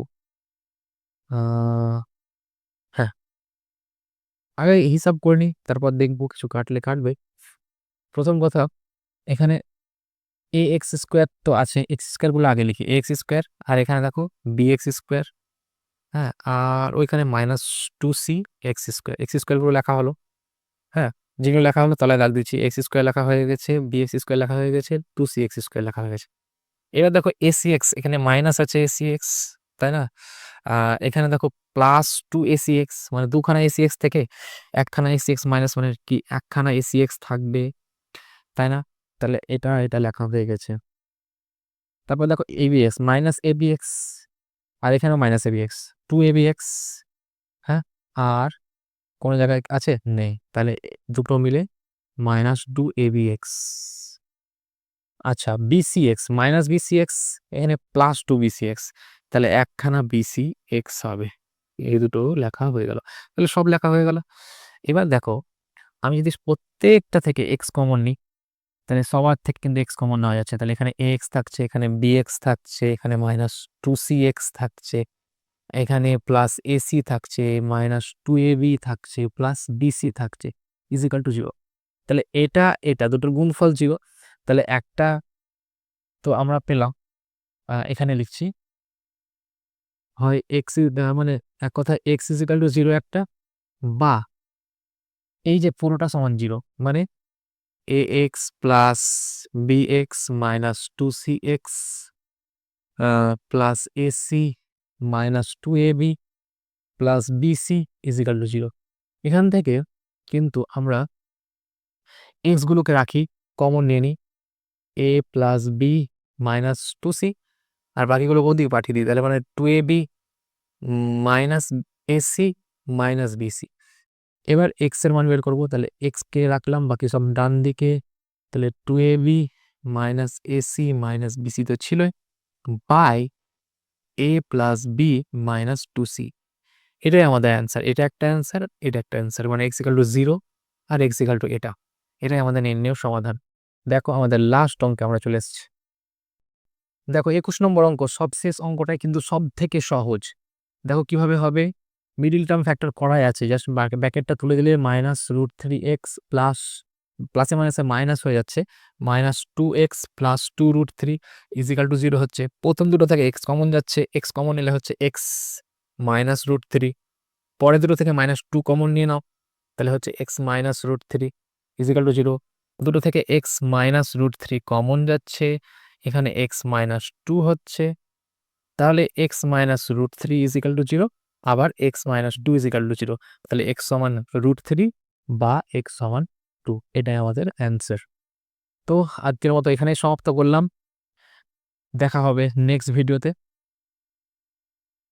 হ্যাঁ আগে হিসাব করে নি, তারপর দেখবো কিছু কাটলে কাটবে। প্রথম কথা, এখানে এ এক্স স্কোয়ার তো আছে, এক্স স্কোয়ার গুলো আগে লিখি, এক্স স্কোয়ার, আর এখানে দেখো বি এক্স স্কোয়ার, হ্যাঁ, আর ওইখানে minus two c x square গুলো লেখা হলো, হ্যাঁ, যেগুলো লেখা হলো তলায় দাগ দিচ্ছি, এক্স স্কোয়ার লেখা হয়ে গেছে, বি এক্স স্কোয়ার লেখা হয়ে গেছে, টু সি এক্স স্কোয়ার লেখা হয়ে গেছে। এবার দেখো এসি এক্স, এখানে মাইনাস আছে এসি এক্স, তাই না, এখানে দেখো প্লাস টু এসি এক্স, মানে দুখানা এসি এক্স থেকে একখানা এসি এক্স মাইনাস, মানে কি একখানা এসি এক্স থাকবে, তাই না, তাহলে এটা এটা লেখা হয়ে গেছে। তারপর দেখো এবিএক্স মাইনাস এবিএক্স, আর এখানেও মাইনাস এবিএক্স, টু এবিএক্স, হ্যাঁ, আর কোনো জায়গায় আছে নেই, তাহলে দুটো মিলে মাইনাস টু এবিএক্স। আচ্ছা বিসিএক্স মাইনাস বিসিএক্স, এখানে প্লাস টু বিসিএক্স, তাহলে একখানা বিসি এক্স হবে, এই দুটো লেখা হয়ে গেল। তাহলে সব লেখা হয়ে গেল। এবার দেখো আমি যদি প্রত্যেকটা থেকে এক্স কমন নিই, তাহলে সবার থেকে কিন্তু এক্স কমন নেওয়া যাচ্ছে। তাহলে এখানে এক্স থাকছে, এখানে বিএক্স থাকছে, এখানে মাইনাস টু সি এক্স থাকছে, এখানে প্লাস এসি থাকছে, মাইনাস টু এ বি থাকছে, প্লাস বিসি থাকছে, ইজিক্যাল টু জিরো। তাহলে এটা দুটোর গুণফল জিরো। তাহলে একটা তো আমরা পেলাম, এখানে লিখছি হয় এক্স, মানে এক কথা এক্স ইজিক্যাল টু জিরো একটা, বা এই যে পুরোটা সমান জিরো, মানে a x plus b x minus two c x plus a c minus two a b plus b c is equal to zero. এখান থেকে কিন্তু আমরা এক্সগুলোকে রাখি, কমন নিয়ে নিই, a plus b minus two c, আর বাকিগুলো ওদিকে পাঠিয়ে দিই। তাহলে মানে two a b minus a c minus b c. এবার এক্স এর মান বের করবো, তাহলে এক্সকে রাখলাম, বাকি সব ডান দিকে। তাহলে two a b minus a c minus b c তো ছিলই, by a plus b minus two c. এটাই আমাদের অ্যান্সার। এটা একটা অ্যান্সার, এটা একটা অ্যান্সার, মানে এক্স ইকাল টু জিরো আর এক্স ইকাল টু এটা। এটাই আমাদের নির্ণয় সমাধান। দেখো আমাদের লাস্ট অঙ্কে আমরা চলে এসেছি। দেখো 21 নম্বর অঙ্ক, সবশেষ অঙ্কটাই কিন্তু সব থেকে সহজ। দেখো কিভাবে হবে, মিডিল টার্ম ফ্যাক্টর করাই আছে, জাস্ট ব্র্যাকেটটা তুলে দিলে minus root three x plus, প্লাসে মাইনাসে মাইনাস হয়ে যাচ্ছে, minus two x plus two root three is equal to zero হচ্ছে। প্রথম দুটো থেকে এক্স কমন যাচ্ছে, এক্স কমন নিলে হচ্ছে এক্স মাইনাস রুট থ্রি। পরের দুটো থেকে মাইনাস টু কমন নিয়ে নাও, তাহলে হচ্ছে x minus root three is equal to zero. দুটো থেকে x minus root three common যাচ্ছে, এখানে এক্স মাইনাস টু হচ্ছে, তাহলে x minus root three is equal to zero, আবার x minus two is equal to zero. তাহলে এক্স সমান রুট থ্রি বা এক্স সমান টু, এটাই আমাদের অ্যান্সার। তো আজকের মতো এখানেই সমাপ্ত করলাম, দেখা হবে নেক্সট ভিডিওতে।